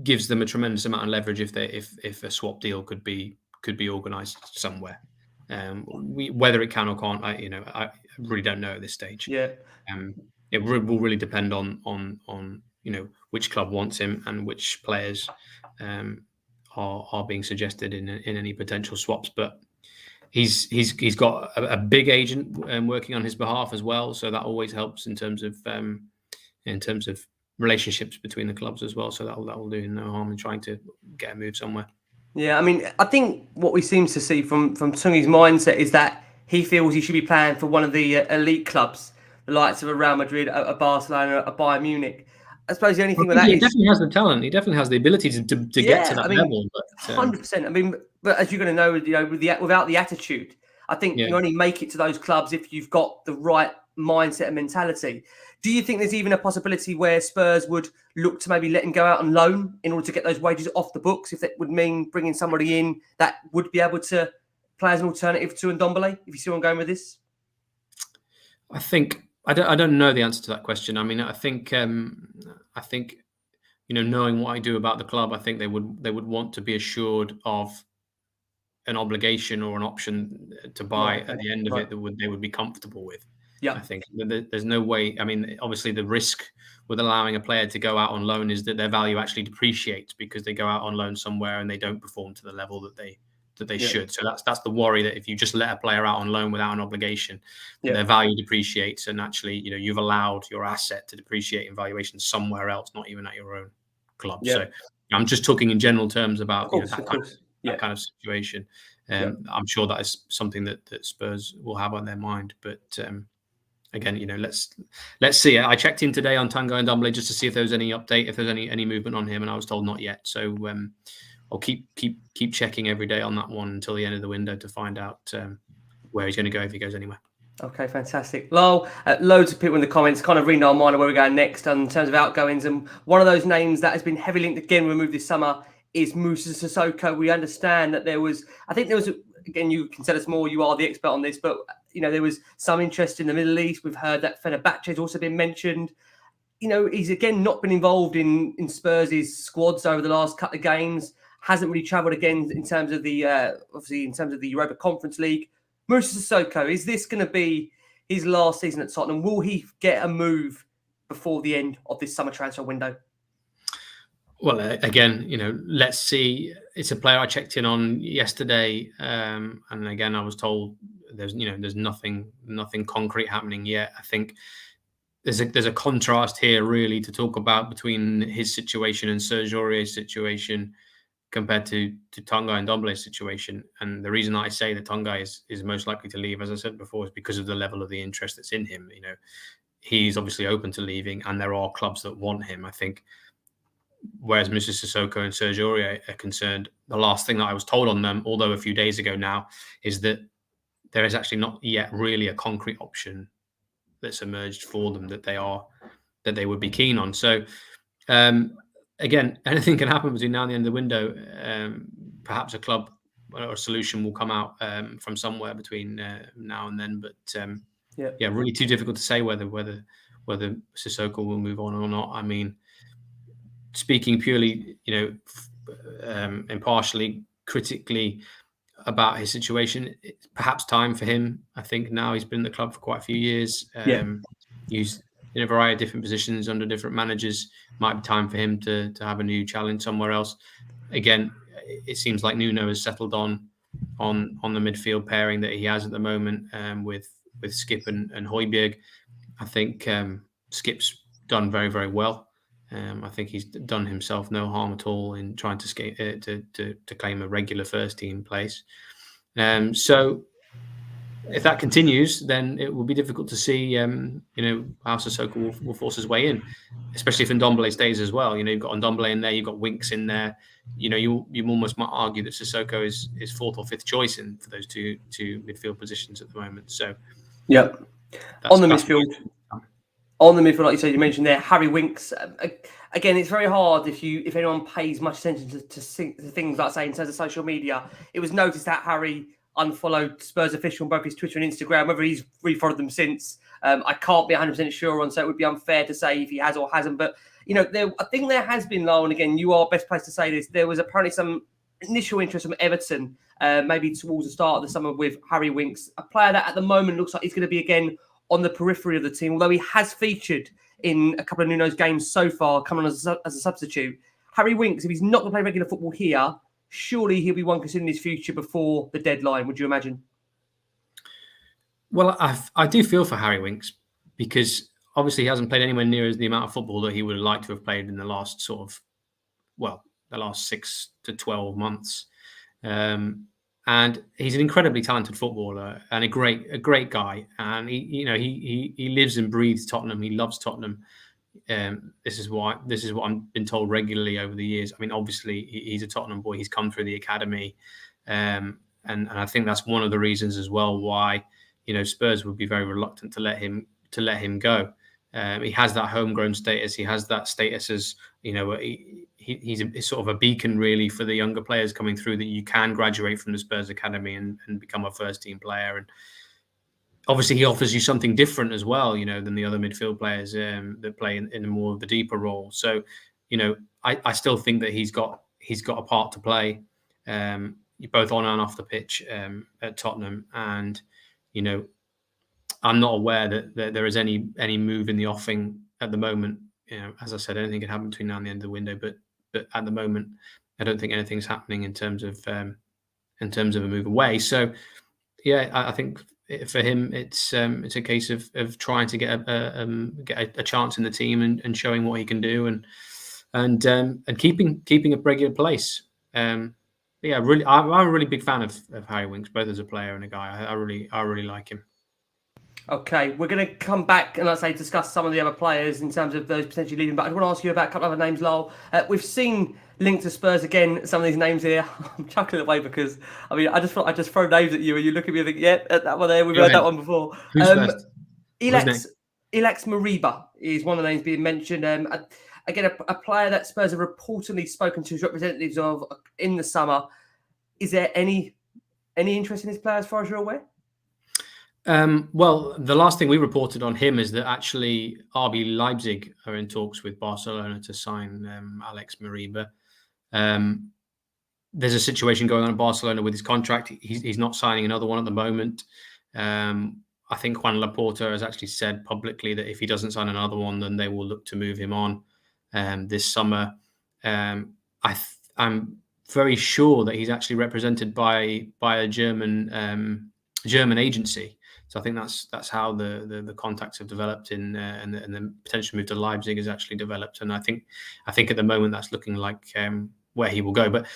gives them a tremendous amount of leverage if a swap deal could be organised somewhere. Whether it can or can't, I really don't know at this stage. Yeah. It will really depend on which club wants him and which players are being suggested in any potential swaps. But he's got a big agent working on his behalf as well, so that always helps in terms of relationships between the clubs as well. So that will do no harm in trying to get a move somewhere. Yeah, I mean, I think what we seem to see from Tungi's mindset is that he feels he should be playing for one of the elite clubs, the likes of a Real Madrid, a Barcelona, a Bayern Munich. I suppose the only thing with that he definitely has the talent. He definitely has the ability to get to that level. 100%. I mean, but as you're going to know, without the attitude, I think you only make it to those clubs if you've got the right mindset and mentality. Do you think there's even a possibility where Spurs would look to maybe let him go out on loan in order to get those wages off the books, if that would mean bringing somebody in that would be able to play as an alternative to Ndombele, if you see where I'm going with this? I think I don't know the answer to that question. I mean, I think knowing what I do about the club, I think they would want to be assured of an obligation or an option to buy at the end of it that they would be comfortable with. Yeah, I think there's no way. I mean, obviously, the risk with allowing a player to go out on loan is that their value actually depreciates because they go out on loan somewhere and they don't perform to the level that they should. So that's the worry, that if you just let a player out on loan without an obligation, their value depreciates, and actually, you've allowed your asset to depreciate in valuation somewhere else, not even at your own club. Yeah. So I'm just talking in general terms about that kind of situation. I'm sure that is something that Spurs will have on their mind, but. Again, let's see. I checked in today on Tanguy Ndombele just to see if there was any update, if there's any movement on him, and I was told not yet. So I'll keep checking every day on that one until the end of the window to find out where he's going to go, if he goes anywhere. Okay, fantastic. Lyall, loads of people in the comments kind of reading our mind of where we're going next in terms of outgoings. And one of those names that has been heavily linked again removed this summer is Musa Sissoko. We understand that again, you can tell us more, you are the expert on this, but there was some interest in the Middle East. We've heard that Fenerbahce has also been mentioned. He's again not been involved in Spurs' squads over the last couple of games. Hasn't really travelled again in terms of the obviously in terms of the Europa Conference League. Musa Sissoko, is this going to be his last season at Tottenham? Will he get a move before the end of this summer transfer window? Well, again, let's see. It's a player I checked in on yesterday, and again, I was told there's nothing concrete happening yet. I think there's a contrast here really to talk about between his situation and Serge Aurier's situation compared to Tanguy and Ndombele's situation. And the reason I say that Tanguy is most likely to leave, as I said before, is because of the level of the interest that's in him. He's obviously open to leaving, and there are clubs that want him. I think, whereas Mr. Sissoko and Serge Aurier are concerned, the last thing that I was told on them, although a few days ago now, is that there is actually not yet really a concrete option that's emerged for them that they would be keen on. So again, anything can happen between now and the end of the window. Perhaps a club or a solution will come out from somewhere between now and then. But really too difficult to say whether Sissoko will move on or not. I mean, speaking purely, impartially, critically about his situation, it's perhaps time for him. I think now he's been in the club for quite a few years. He's in a variety of different positions under different managers. Might be time for him to have a new challenge somewhere else. Again, it seems like Nuno has settled on the midfield pairing that he has at the moment with Skip and Højbjerg. I think Skip's done very, very well. I think he's done himself no harm at all in trying to claim a regular first team place. So if that continues, then it will be difficult to see, how Sissoko will force his way in, especially if Ndombele stays as well. You've got Ndombele in there, you've got Winks in there. You almost might argue that Sissoko is fourth or fifth choice for those two midfield positions at the moment. So, on the midfield, like you said, you mentioned there, Harry Winks. Again, it's very hard if anyone pays much attention to things like, say, in terms of social media. It was noticed that Harry unfollowed Spurs official on both his Twitter and Instagram. Whether he's refollowed them since, I can't be 100% sure on, so it would be unfair to say if he has or hasn't. But, I think there has been, Lyall, and again, you are best placed to say this, there was apparently some initial interest from Everton, maybe towards the start of the summer with Harry Winks, a player that at the moment looks like he's going to be, again, on the periphery of the team, although he has featured in a couple of Nuno's games so far, coming on as a substitute. Harry Winks, if he's not going to play regular football here, surely he'll be one considering his future before the deadline, would you imagine? Well, I do feel for Harry Winks because obviously he hasn't played anywhere near the amount of football that he would have liked to have played in the last the last 6 to 12 months. And he's an incredibly talented footballer and a great guy. And he lives and breathes Tottenham. He loves Tottenham. This is what I've been told regularly over the years. I mean, obviously he's a Tottenham boy. He's come through the academy, and I think that's one of the reasons as well why Spurs would be very reluctant to let him go. He has that homegrown status. He has that status as he's sort of a beacon really for the younger players coming through, that you can graduate from the Spurs academy and become a first team player. And obviously he offers you something different as well, than the other midfield players that play in more of the deeper role. So, I still think that he's got a part to play, both on and off the pitch at Tottenham. And, I'm not aware that there is any move in the offing at the moment. As I said, anything can happen between now and the end of the window, but at the moment, I don't think anything's happening in terms of a move away. So, I think for him, it's a case of trying to get a chance in the team and showing what he can do and keeping a regular place. Really, I'm a really big fan of Harry Winks, both as a player and a guy. I really like him. Okay, we're going to come back and, let's say, discuss some of the other players in terms of those potentially leaving. But I want to ask you about a couple of other names, Lyall. We've seen linked to Spurs again. Some of these names here, I'm chuckling away because I mean, I just throw names at you and you look at me and think, yeah, that one there. We've Go heard ahead. that one before. Who's first? Or his name? Ilax Mariba is one of the names being mentioned. Again, a player that Spurs have reportedly spoken to as representatives of in the summer. Is there any interest in this player as far as you're aware? Well, the last thing we reported on him is that actually RB Leipzig are in talks with Barcelona to sign Alex Mariba. There's a situation going on in Barcelona with his contract. He's not signing another one at the moment. I think Juan Laporta has actually said publicly that if he doesn't sign another one, then they will look to move him on this summer. I'm very sure that he's actually represented by a German agency. So I think that's how the contacts have developed and the potential move to Leipzig has actually developed. And I think at the moment that's looking like where he will go. But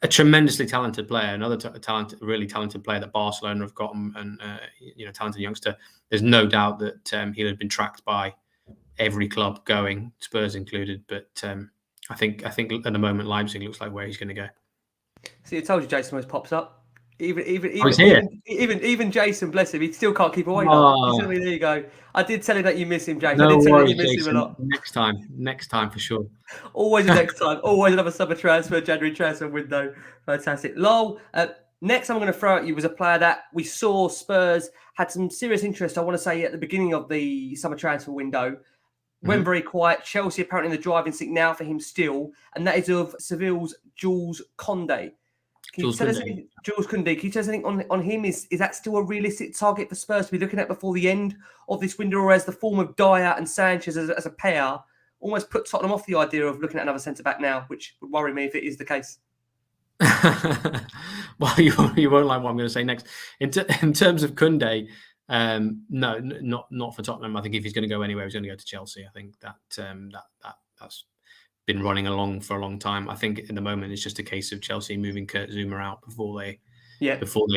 a tremendously talented player, another really talented player that Barcelona have gotten, and talented youngster. There's no doubt that he'll have been tracked by every club going, Spurs included. But I think at the moment Leipzig looks like where he's going to go. See, I told you Jason always pops up. Even Jason, bless him, he still can't keep away. Oh. There you go. I did tell him that you miss him, Jason. No I did tell worries, him you miss Jason. him a lot. Next time for sure. Always a next time. Always another summer transfer, January transfer window. Fantastic. Lyall, next I'm going to throw at you was a player that we saw Spurs had some serious interest, I want to say, at the beginning of the summer transfer window. Went very quiet. Chelsea apparently in the driving seat now for him still, and that is of Seville's Jules Koundé. Jules Koundé. Can you tell us anything on him? Is that still a realistic target for Spurs to be looking at before the end of this window, or as the form of Dyer and Sanchez as a pair almost put Tottenham off the idea of looking at another centre-back now, which would worry me if it is the case? Well, you won't like what I'm going to say next. In terms of Koundé, no, not for Tottenham. I think if he's going to go anywhere, he's going to go to Chelsea. I think that's been running along for a long time. I think in the moment it's just a case of Chelsea moving Kurt Zouma out before they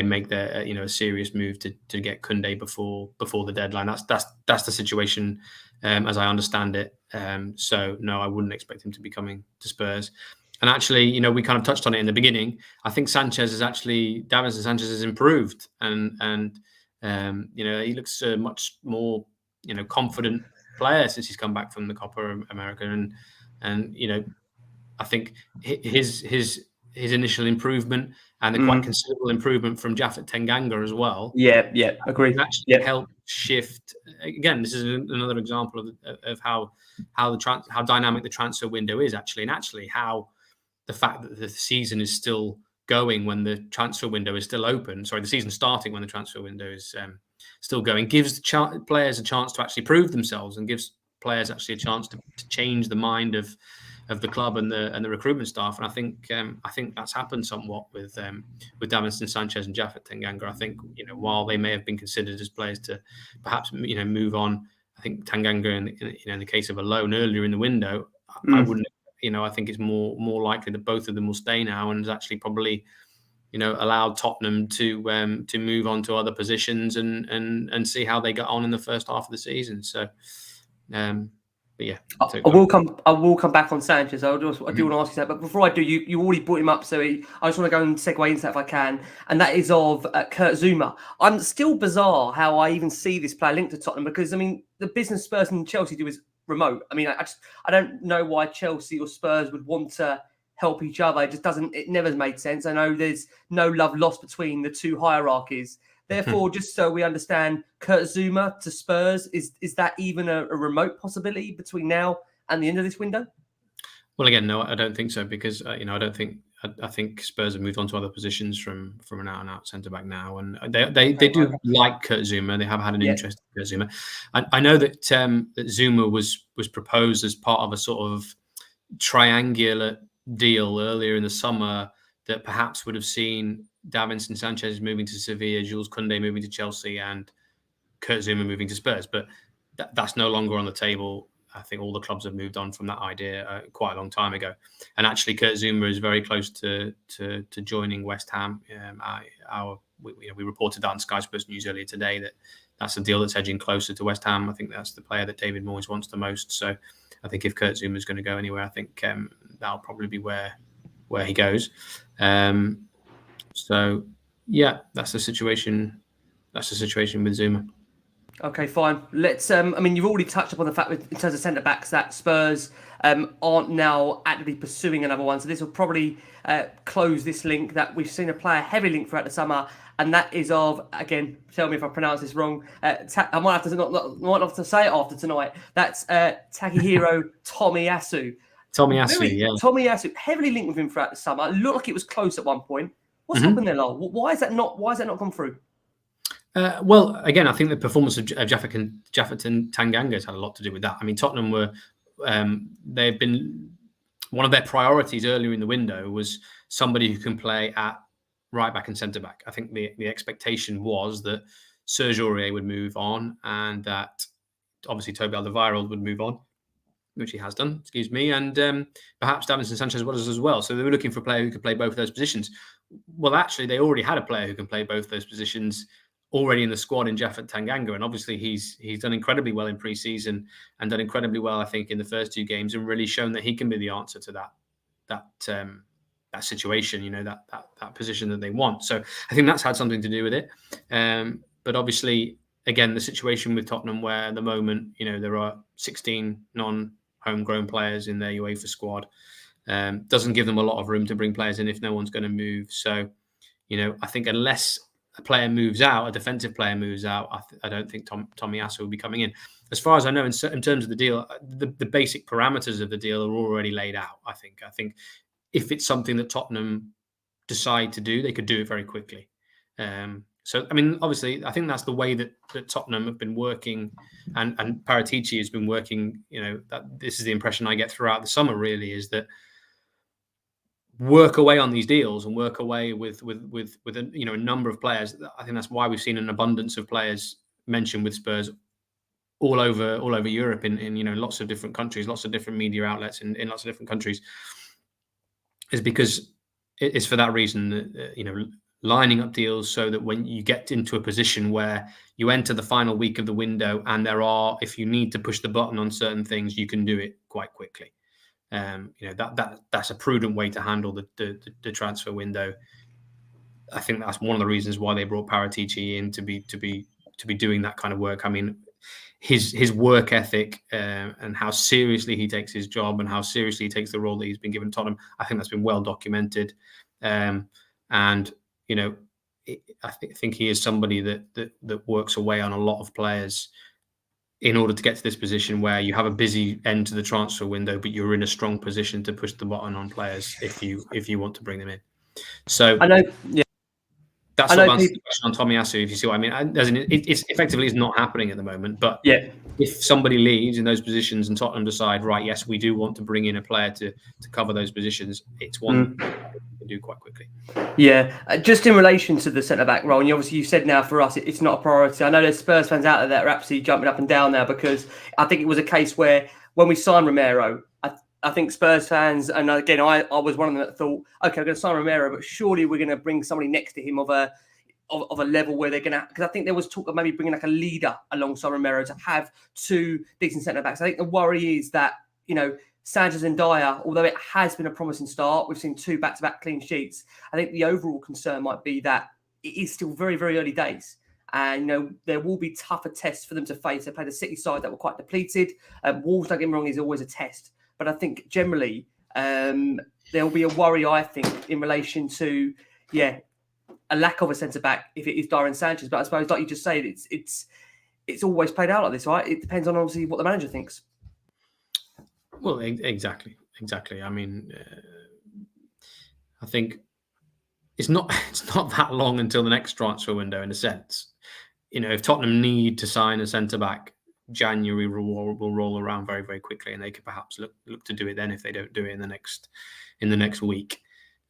make their a serious move to get Koundé before the deadline. That's the situation as I understand it. So no, I wouldn't expect him to be coming to Spurs. And actually, we kind of touched on it in the beginning. I think Davinson Sanchez has improved, and he looks a much more confident player since he's come back from the Copa America, and I think his initial improvement and the quite considerable improvement from Japhet Tenganga as well. Yeah, agree. Actually helped shift. Again, this is another example of how dynamic the transfer window is actually, and actually how the fact that the season is still going when the transfer window is still open. Sorry, the season starting when the transfer window is still going gives players a chance to actually prove themselves, and gives players actually a chance to change the mind of the club and the recruitment staff. And I think that's happened somewhat with Davinson Sanchez and Japhet Tenganga. I think while they may have been considered as players to perhaps move on, I think Tenganga in the case of a loan earlier in the window, I wouldn't. I think it's more likely that both of them will stay now, and has actually probably allowed Tottenham to move on to other positions and see how they got on in the first half of the season. So. But yeah, I will come back on Sanchez. I do want to ask you that, but before I do, you already brought him up, so I just want to go and segue into that if I can, and that is of Kurt Zouma. I'm still bizarre how I even see this player linked to Tottenham, because I mean the business Spurs and Chelsea do is remote. I mean, I don't know why Chelsea or Spurs would want to help each other. It never made sense. I know there's no love lost between the two hierarchies. Therefore, just so we understand, Kurt Zouma to Spurs, is that even a remote possibility between now and the end of this window? Well, again, no, I don't think so, because I think Spurs have moved on to other positions from an out-and-out centre-back now, and they do like Kurt Zouma. They have had an interest in Kurt Zouma. I know that Zouma was proposed as part of a sort of triangular deal earlier in the summer that perhaps would have seen Davinson Sanchez moving to Sevilla, Jules Koundé moving to Chelsea, and Kurt Zouma moving to Spurs. But that's no longer on the table. I think all the clubs have moved on from that idea quite a long time ago. And actually, Kurt Zouma is very close to joining West Ham. We reported that on Sky Sports News earlier today that that's a deal that's edging closer to West Ham. I think that's the player that David Moyes wants the most. So I think if Kurt Zouma is going to go anywhere, I think that'll probably be where he goes. So yeah, that's the situation. That's the situation with Zouma. Okay, fine. Let's. I mean, you've already touched upon the fact in terms of centre backs that Spurs aren't now actively pursuing another one. So this will probably close this link that we've seen a player heavily linked throughout the summer, and that is of, again, tell me if I pronounce this wrong. I might have to might have to say it after tonight. That's Takehiro Tomiyasu. Tomiyasu, heavily linked with him throughout the summer. It looked like it was close at one point. What's happened there, Lyall? Why is that not gone through? Well, again, I think the performance of Jafferton Tanganga has had a lot to do with that. I mean, Tottenham were they've been one of their priorities earlier in the window was somebody who can play at right back and centre back. I think the expectation was that Serge Aurier would move on and that obviously Toby Alderweireld would move on, which he has done, and perhaps Davinson Sanchez was as well. So they were looking for a player who could play both of those positions. Well, actually, they already had a player who can play both those positions already in the squad in Jafferton Tanganga, and obviously he's done incredibly well in pre-season and done incredibly well, I think, in the first two games, and really shown that he can be the answer to that situation, you know, that position that they want. So I think that's had something to do with it. But obviously, again, the situation with Tottenham, where at the moment, you know, there are 16 non-homegrown players in their UEFA squad, doesn't give them a lot of room to bring players in if no one's going to move. So, you know, I think unless a player moves out, a defensive player moves out, I don't think Tomiyasu will be coming in. As far as I know, in terms of the deal, the basic parameters of the deal are already laid out. I think if it's something that Tottenham decide to do, they could do it very quickly. So, I mean, obviously, I think that's the way that Tottenham have been working, and Paratici has been working. You know, that this is the impression I get throughout the summer. Really, is that work away on these deals and work away with a number of players. I think that's why we've seen an abundance of players mentioned with Spurs all over Europe in lots of different countries, lots of different media outlets in lots of different countries, is because it's for that reason that lining up deals so that when you get into a position where you enter the final week of the window and if you need to push the button on certain things, you can do it quite quickly. That's a prudent way to handle the transfer window. I think that's one of the reasons why they brought Paratici in to be doing that kind of work. I mean, his work ethic and how seriously he takes his job and how seriously he takes the role that he's been given Tottenham, I think that's been well documented. And I think he is somebody that works away on a lot of players in order to get to this position where you have a busy end to the transfer window, but you're in a strong position to push the button on players if you want to bring them in. So I know, yeah. That's what answers the question on Tomiyasu, if you see what I mean. It's effectively is not happening at the moment. But if somebody leaves in those positions and Tottenham decide, right, yes, we do want to bring in a player to cover those positions, it's one we can do quite quickly. Yeah, just in relation to the centre-back role, and obviously you said now for us it's not a priority. I know there's Spurs fans out there that are absolutely jumping up and down now because I think it was a case where when we signed Romero, I think Spurs fans, and again, I was one of them that thought, okay, we're going to sign Romero, but surely we're going to bring somebody next to him of a level where they're going to, because I think there was talk of maybe bringing like a leader alongside Romero to have two decent centre-backs. I think the worry is that, Sanchez and Dyer, although it has been a promising start, we've seen 2 back-to-back clean sheets. I think the overall concern might be that it is still very, very early days. And, there will be tougher tests for them to face. They played a City side that were quite depleted. Wolves, don't get me wrong, is always a test. But I think generally there will be a worry, I think, in relation to, a lack of a centre-back if it is Dyer and Sanchez. But I suppose, like you just said, it's always played out like this, right? It depends on, obviously, what the manager thinks. Well, exactly. I mean, I think it's not that long until the next transfer window, in a sense. If Tottenham need to sign a centre-back, January will roll around very, very quickly, and they could perhaps look to do it then if they don't do it in the next week.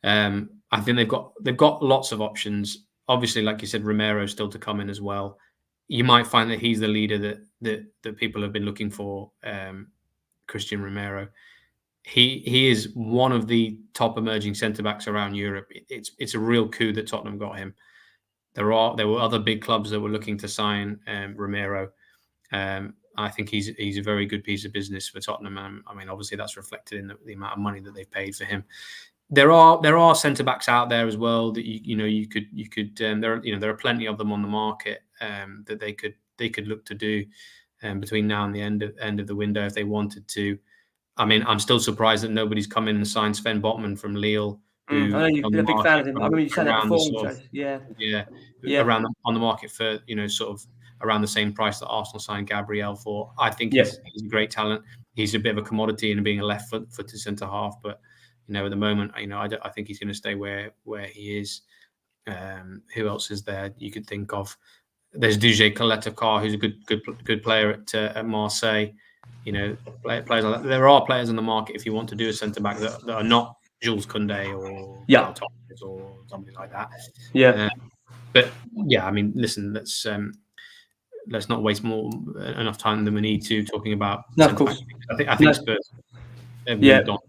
I think they've got lots of options. Obviously, like you said, Romero still to come in as well. You might find that he's the leader that people have been looking for Christian Romero. He is one of the top emerging centre backs around Europe. It's a real coup that Tottenham got him. There were other big clubs that were looking to sign Romero. I think he's a very good piece of business for Tottenham. I mean, obviously that's reflected in the amount of money that they've paid for him. There are centre backs out there as well that you could there are plenty of them on the market that they could look to do between now and the end of the window if they wanted to. I mean, I'm still surprised that nobody's come in and signed Sven Botman from Lille. I know you've been a big fan of him. I remember you saying that before. Around on the market for sort of around the same price that Arsenal signed Gabriel for. I think he's a great talent. He's a bit of a commodity in being a left-footed centre half, but at the moment, I think he's going to stay where he is. Who else is there you could think of? There's Duje Kaletakar, who's a good player at Marseille. Players like that. There are players on the market if you want to do a centre back that are not Jules Koundé or Lyall Thomas or something like that. But I mean, listen, let's not waste enough time than we need to talking about. No, of course. I think Spurs have moved on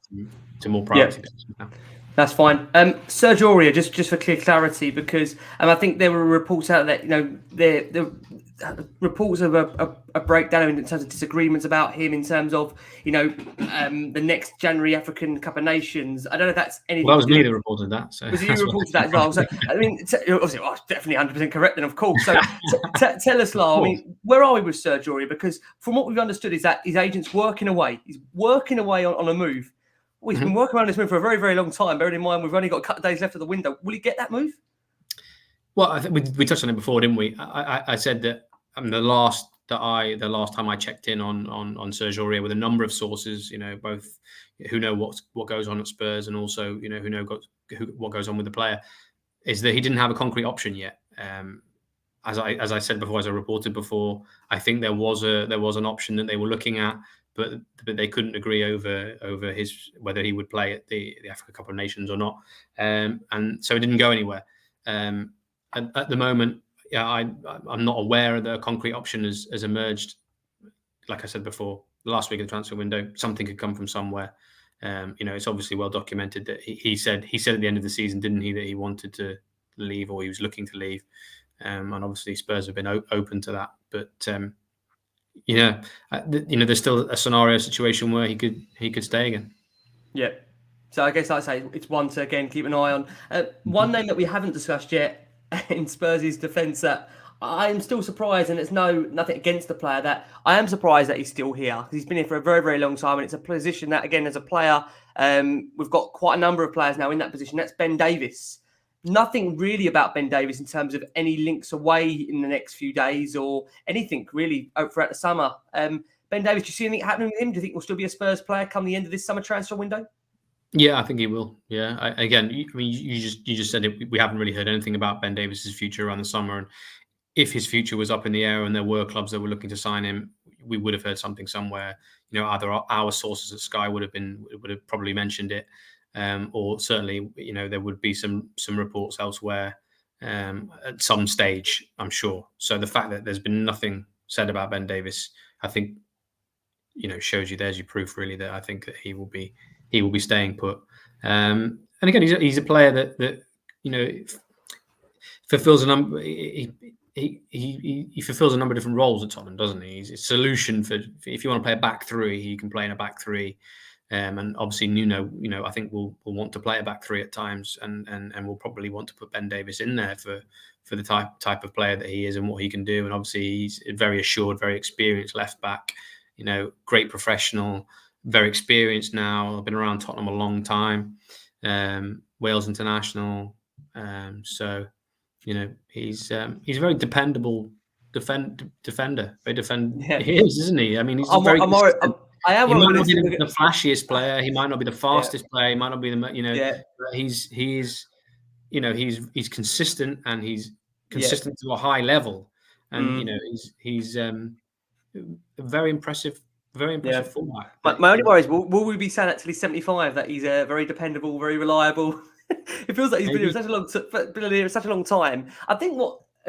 to more priority positions now. That's fine. Serge Aurier, just for clear clarity, because I think there were reports out that the reports of a breakdown in terms of disagreements about him in terms of the next January African Cup of Nations. I don't know if that's anything. Well, that was me that reported that. So was it you who reported that as well? So I mean, obviously, definitely 100% correct then, of course. So tell us, Lyall. I mean, where are we with Serge Aurier? Because from what we've understood is that his agent's working away. He's working away on a move. Well, he's been working around this move for a very, very long time. Bearing in mind, we've only got a couple of days left of the window. Will he get that move? Well, I think we touched on it before, didn't we? I said that the last time I checked in on Serge Aurier with a number of sources, both who know what goes on at Spurs and also who know what goes on with the player, is that he didn't have a concrete option yet. As I said before, as I reported before, I think there was an option that they were looking at. But they couldn't agree over whether he would play at the Africa Cup of Nations or not, and so it didn't go anywhere. At the moment, I'm not aware that a concrete option has emerged. Like I said before, the last week of the transfer window, something could come from somewhere. It's obviously well documented that he said at the end of the season, didn't he, that he wanted to leave or he was looking to leave, and obviously Spurs have been open to that, but. There's still a situation where he could stay again. Yeah. So I guess I'd say it's one to again keep an eye on. One name that we haven't discussed yet in Spurs' defence that I'm still surprised, and it's nothing against the player, that I am surprised that he's still here. He's been here for a very, very long time, and it's a position that, again, as a player, we've got quite a number of players now in that position. That's Ben Davies. Nothing really about Ben Davies in terms of any links away in the next few days or anything really throughout the summer. Ben Davies, do you see anything happening with him? Do you think he'll still be a Spurs player come the end of this summer transfer window? Yeah, I think he will. Yeah, you just said it. We haven't really heard anything about Ben Davies' future around the summer, and if his future was up in the air and there were clubs that were looking to sign him, we would have heard something somewhere. Either our sources at Sky would have probably mentioned it. Or certainly, there would be some reports elsewhere at some stage, I'm sure. So the fact that there's been nothing said about Ben Davies, I think, shows you there's your proof really that I think that he will be staying put. And again, he's a player that fulfills a number. He fulfills a number of different roles at Tottenham, doesn't he? He's a solution for if you want to play a back three, he can play in a back three. And obviously, Nuno, I think will want to play a back three at times, and will probably want to put Ben Davies in there for the type of player that he is and what he can do. And obviously, he's a very assured, very experienced left back. Great professional, very experienced now. Been around Tottenham a long time. Wales international. So he's a very dependable defender. He is, isn't he? I mean, he's very. He might not be the flashiest player. He might not be the fastest player. He might not be the But he's consistent, and he's consistent to a high level, and he's a very impressive fullback. But my only worry is, will we be saying that till he's 75 that he's very dependable, very reliable? It feels like he's been here such a long time. I think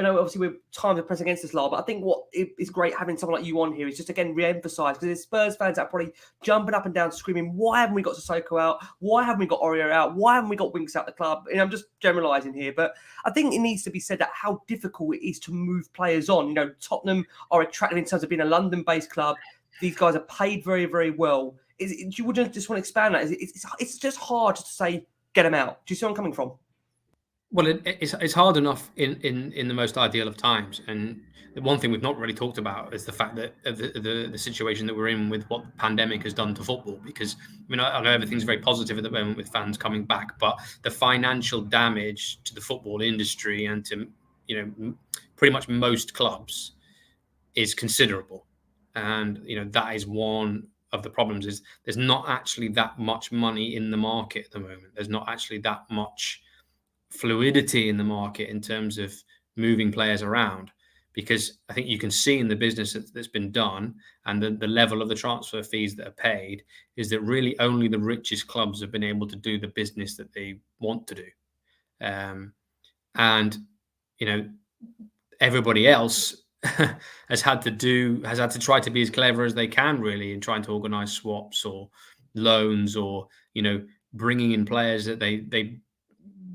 you know, obviously we're times are pressing against us, Lyall, but I think what is great having someone like you on here is just again re-emphasise, because there's Spurs fans that are probably jumping up and down, screaming, "Why haven't we got Sissoko out? Why haven't we got Aurier out? Why haven't we got Winks out the club?" And I'm just generalising here, but I think it needs to be said that how difficult it is to move players on. You know, Tottenham are attractive in terms of being a London-based club. These guys are paid very, very well. You wouldn't just want to expand that? It's just hard to say get them out. Do you see where I'm coming from? Well, it's hard enough in the most ideal of times, and the one thing we've not really talked about is the fact that the situation that we're in with what the pandemic has done to football. Because I mean, I know everything's very positive at the moment with fans coming back, but the financial damage to the football industry and to pretty much most clubs is considerable, and that is one of the problems. Is there's not actually that much money in the market at the moment. There's not actually that much fluidity in the market in terms of moving players around, because I think you can see in the business that's been done and the level of the transfer fees that are paid is that really only the richest clubs have been able to do the business that they want to do. And everybody else has had to try to be as clever as they can, really, in trying to organize swaps or loans, or bringing in players that they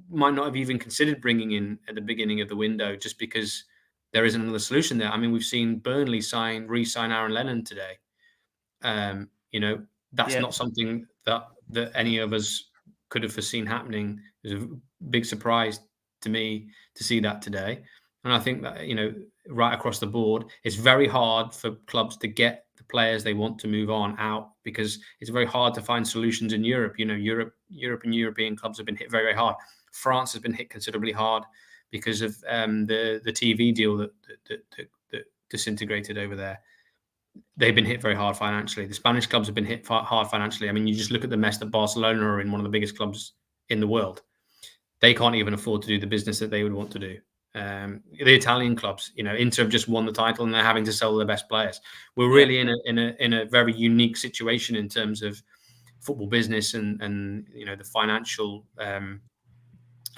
might not have even considered bringing in at the beginning of the window, just because there isn't another solution there. I mean, we've seen Burnley re-sign Aaron Lennon today. That's not something that any of us could have foreseen happening. It was a big surprise to me to see that today. And I think that, right across the board, it's very hard for clubs to get the players they want to move on out, because it's very hard to find solutions in Europe. Europe and European clubs have been hit very, very hard. France has been hit considerably hard because of the TV deal that disintegrated over there. They've been hit very hard financially. The Spanish clubs have been hit hard financially. I mean, you just look at the mess that Barcelona are in, one of the biggest clubs in the world. They can't even afford to do the business that they would want to do. The Italian clubs, Inter have just won the title and they're having to sell their best players. We're really in a very unique situation in terms of football business and the financial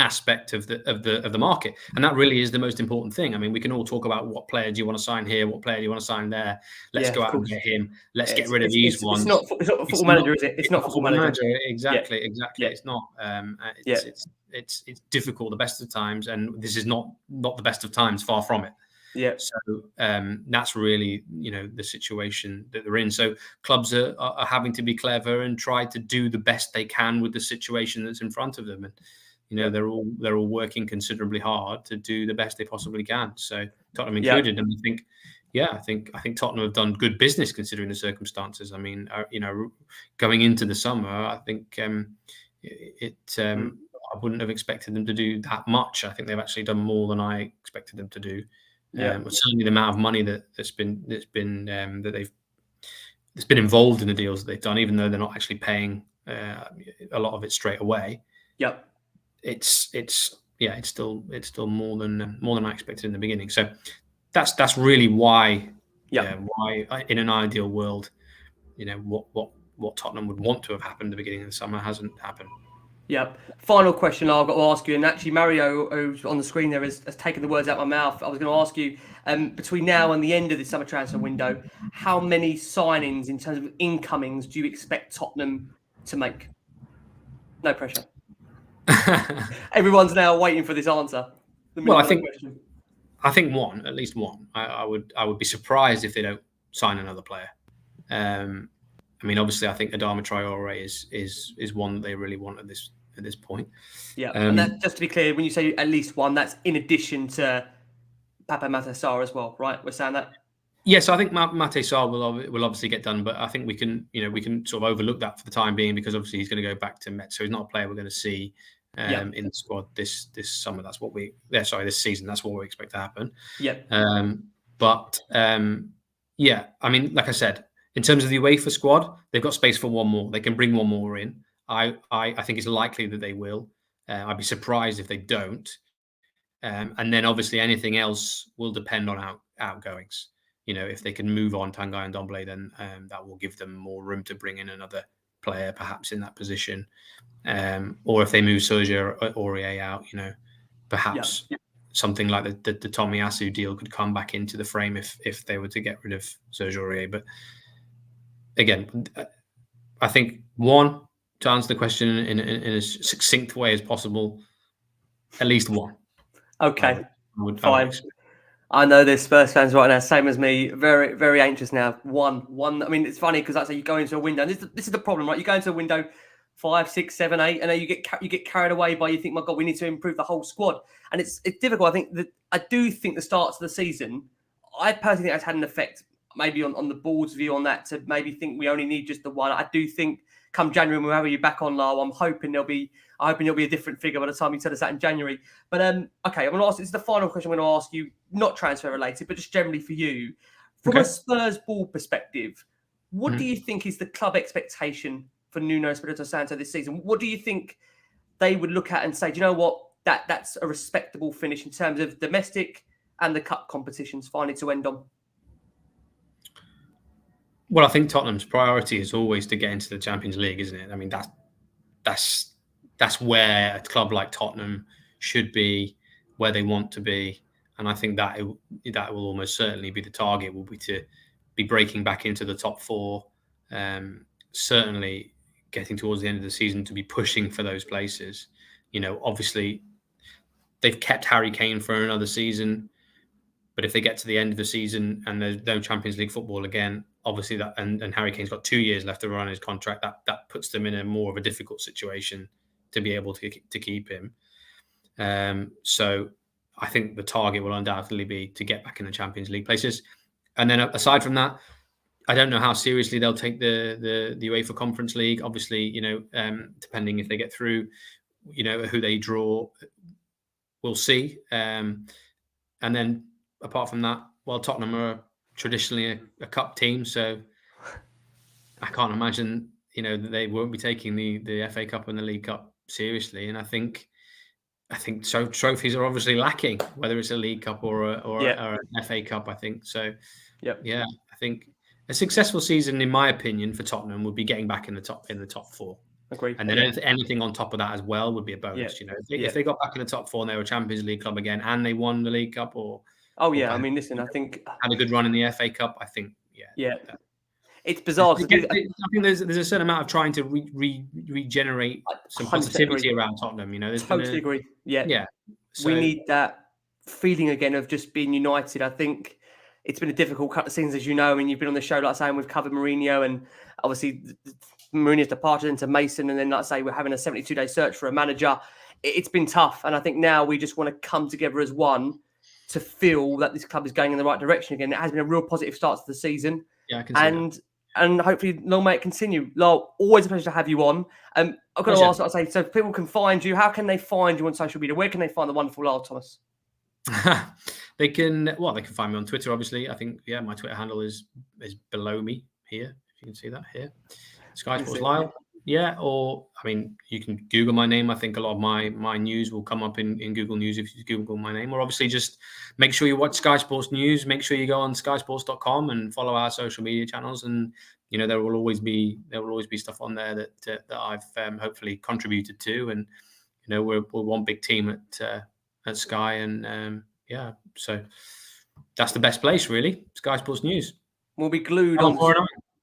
aspect of the market, and that really is the most important thing. I mean, we can all talk about what player do you want to sign here, what player do you want to sign there. Let's go out and get him. Let's get rid of these ones. It's not Football Manager, is it? It's not Football Manager. Exactly. Yeah. It's not. It's difficult the best of times, and this is not the best of times. Far from it. Yeah. So that's really the situation that they're in. So clubs are having to be clever and try to do the best they can with the situation that's in front of them, and they're all working considerably hard to do the best they possibly can. So Tottenham included, and I think Tottenham have done good business considering the circumstances. I mean, going into the summer, I think I wouldn't have expected them to do that much. I think they've actually done more than I expected them to do. Certainly the amount of money that's been involved in the deals that they've done, even though they're not actually paying a lot of it straight away. Yep. It's still more than I expected in the beginning. So that's really why why in an ideal world, what Tottenham would want to have happened at the beginning of the summer hasn't happened. Yep. Final question I've got to ask you, and actually Mario, who's on the screen there, has taken the words out of my mouth. I was going to ask you, between now and the end of the summer transfer window, how many signings in terms of incomings do you expect Tottenham to make? No pressure. Everyone's now waiting for this answer. Well, I think one, at least one. I would be surprised if they don't sign another player. I mean, obviously, I think Adama Traore is one that they really want at this point. Yeah, and that, just to be clear, when you say at least one, that's in addition to Papa Matar Sarr as well, right? We're saying that. Yeah, so I think Matar Sarr will obviously get done, but I think we can sort of overlook that for the time being, because obviously he's going to go back to Met, so he's not a player we're going to see in the squad this summer. That's what this season. That's what we expect to happen. Yeah. I mean, like I said, in terms of the UEFA squad, they've got space for one more. They can bring one more in. I think it's likely that they will. I'd be surprised if they don't. And then obviously anything else will depend on outgoings. If they can move on Tanguy and Ndombele, then that will give them more room to bring in another player, perhaps in that position. Or if they move Sergio or Aurier out, perhaps something like the Tomiyasu deal could come back into the frame if they were to get rid of Serge Aurier. But again, I think to answer the question in as succinct way as possible, at least one. Okay, fine. I know there's Spurs fans right now, same as me, very, very anxious now. One. I mean, it's funny because that's how you go into a window. And this is the problem, right? You go into a window 5, 6, 7, 8, and then you get carried away by, you think, my God, we need to improve the whole squad. And it's difficult. I do think the starts of the season, I personally think that's had an effect maybe on the board's view on that, to maybe think we only need just the one. I do think come January when we'll have you back on, Lyall, I'm hoping there'll be a different figure by the time you tell us that in January. But okay, I'm going to ask, this is the final question I'm going to ask you, not transfer related, but just generally for you. From a Spurs board perspective, what do you think is the club expectation for Nuno Espirito Santo this season? What do you think they would look at and say, do you know what, that's a respectable finish in terms of domestic and the cup competitions finally to end on? Well, I think Tottenham's priority is always to get into the Champions League, isn't it? I mean, that's where a club like Tottenham should be, where they want to be, and I think that will almost certainly be the target. Will be to be breaking back into the top 4, certainly getting towards the end of the season to be pushing for those places. You know, obviously they've kept Harry Kane for another season, but if they get to the end of the season and there's no Champions League football again, obviously that and Harry Kane's got 2 years left to run his contract, that puts them in a more of a difficult situation to be able to keep him. So I think the target will undoubtedly be to get back in the Champions League places. And then aside from that, I don't know how seriously they'll take the UEFA Conference League. Obviously, you know, depending if they get through, you know, who they draw, we'll see. And then apart from that, well, Tottenham are traditionally a cup team, so I can't imagine, you know, that they won't be taking the FA Cup and the League Cup seriously. And I think so. Trophies are obviously lacking, whether it's a League Cup or an FA Cup. I think so. Yeah. I think a successful season, in my opinion, for Tottenham would be getting back in the top 4. Agreed. And then anything on top of that as well would be a bonus. You know, if they got back in the top 4 and they were a Champions League club again, and they won the League Cup, I mean, listen, I think had a good run in the FA Cup. I think, it's bizarre. I think there's a certain amount of trying to regenerate some positivity around Tottenham. You know, totally agree. Yeah. So, we need that feeling again of just being united. I think it's been a difficult couple of seasons, as you know. I mean, you've been on the show, like I say, and we've covered Mourinho, and obviously Mourinho's departure into Mason, and then, like I say, we're having a 72-day search for a manager. It's been tough, and I think now we just want to come together as one to feel that this club is going in the right direction again. It has been a real positive start to the season. Yeah, I can see that. And hopefully long may it continue. Lyall, always a pleasure to have you on. I've got to ask, I say, so people can find you. How can they find you on social media? Where can they find the wonderful Lyall Thomas? They can find me on Twitter, obviously. I think, my Twitter handle is below me here. If you can see that here. Sky Sports Lyall. Yeah, or, I mean, you can Google my name. I think a lot of my news will come up in Google News if you Google my name. Or obviously just make sure you watch Sky Sports News. Make sure you go on skysports.com and follow our social media channels. And, you know, there will always be stuff on there that I've hopefully contributed to. And, you know, we're one big team at Sky. And, so that's the best place, really, Sky Sports News. We'll be glued on.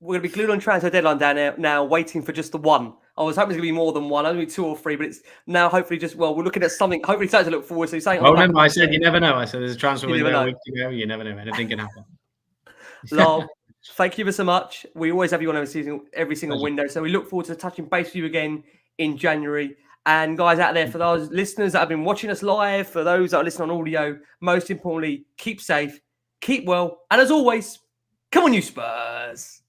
We're going to be glued on transfer deadline down now, waiting for just the one. I was hoping it's going to be more than one, only 2 or 3, but it's now hopefully just, we're looking at something, hopefully something to look forward to. Remember, I said you never know. I said there's a transfer window a week to go. You never know. Anything can happen. Lyall, thank you so much. We always have you on every single window, so we look forward to touching base with you again in January. And guys out there, for those listeners that have been watching us live, for those that are listening on audio, most importantly, keep safe, keep well, and as always, come on you Spurs!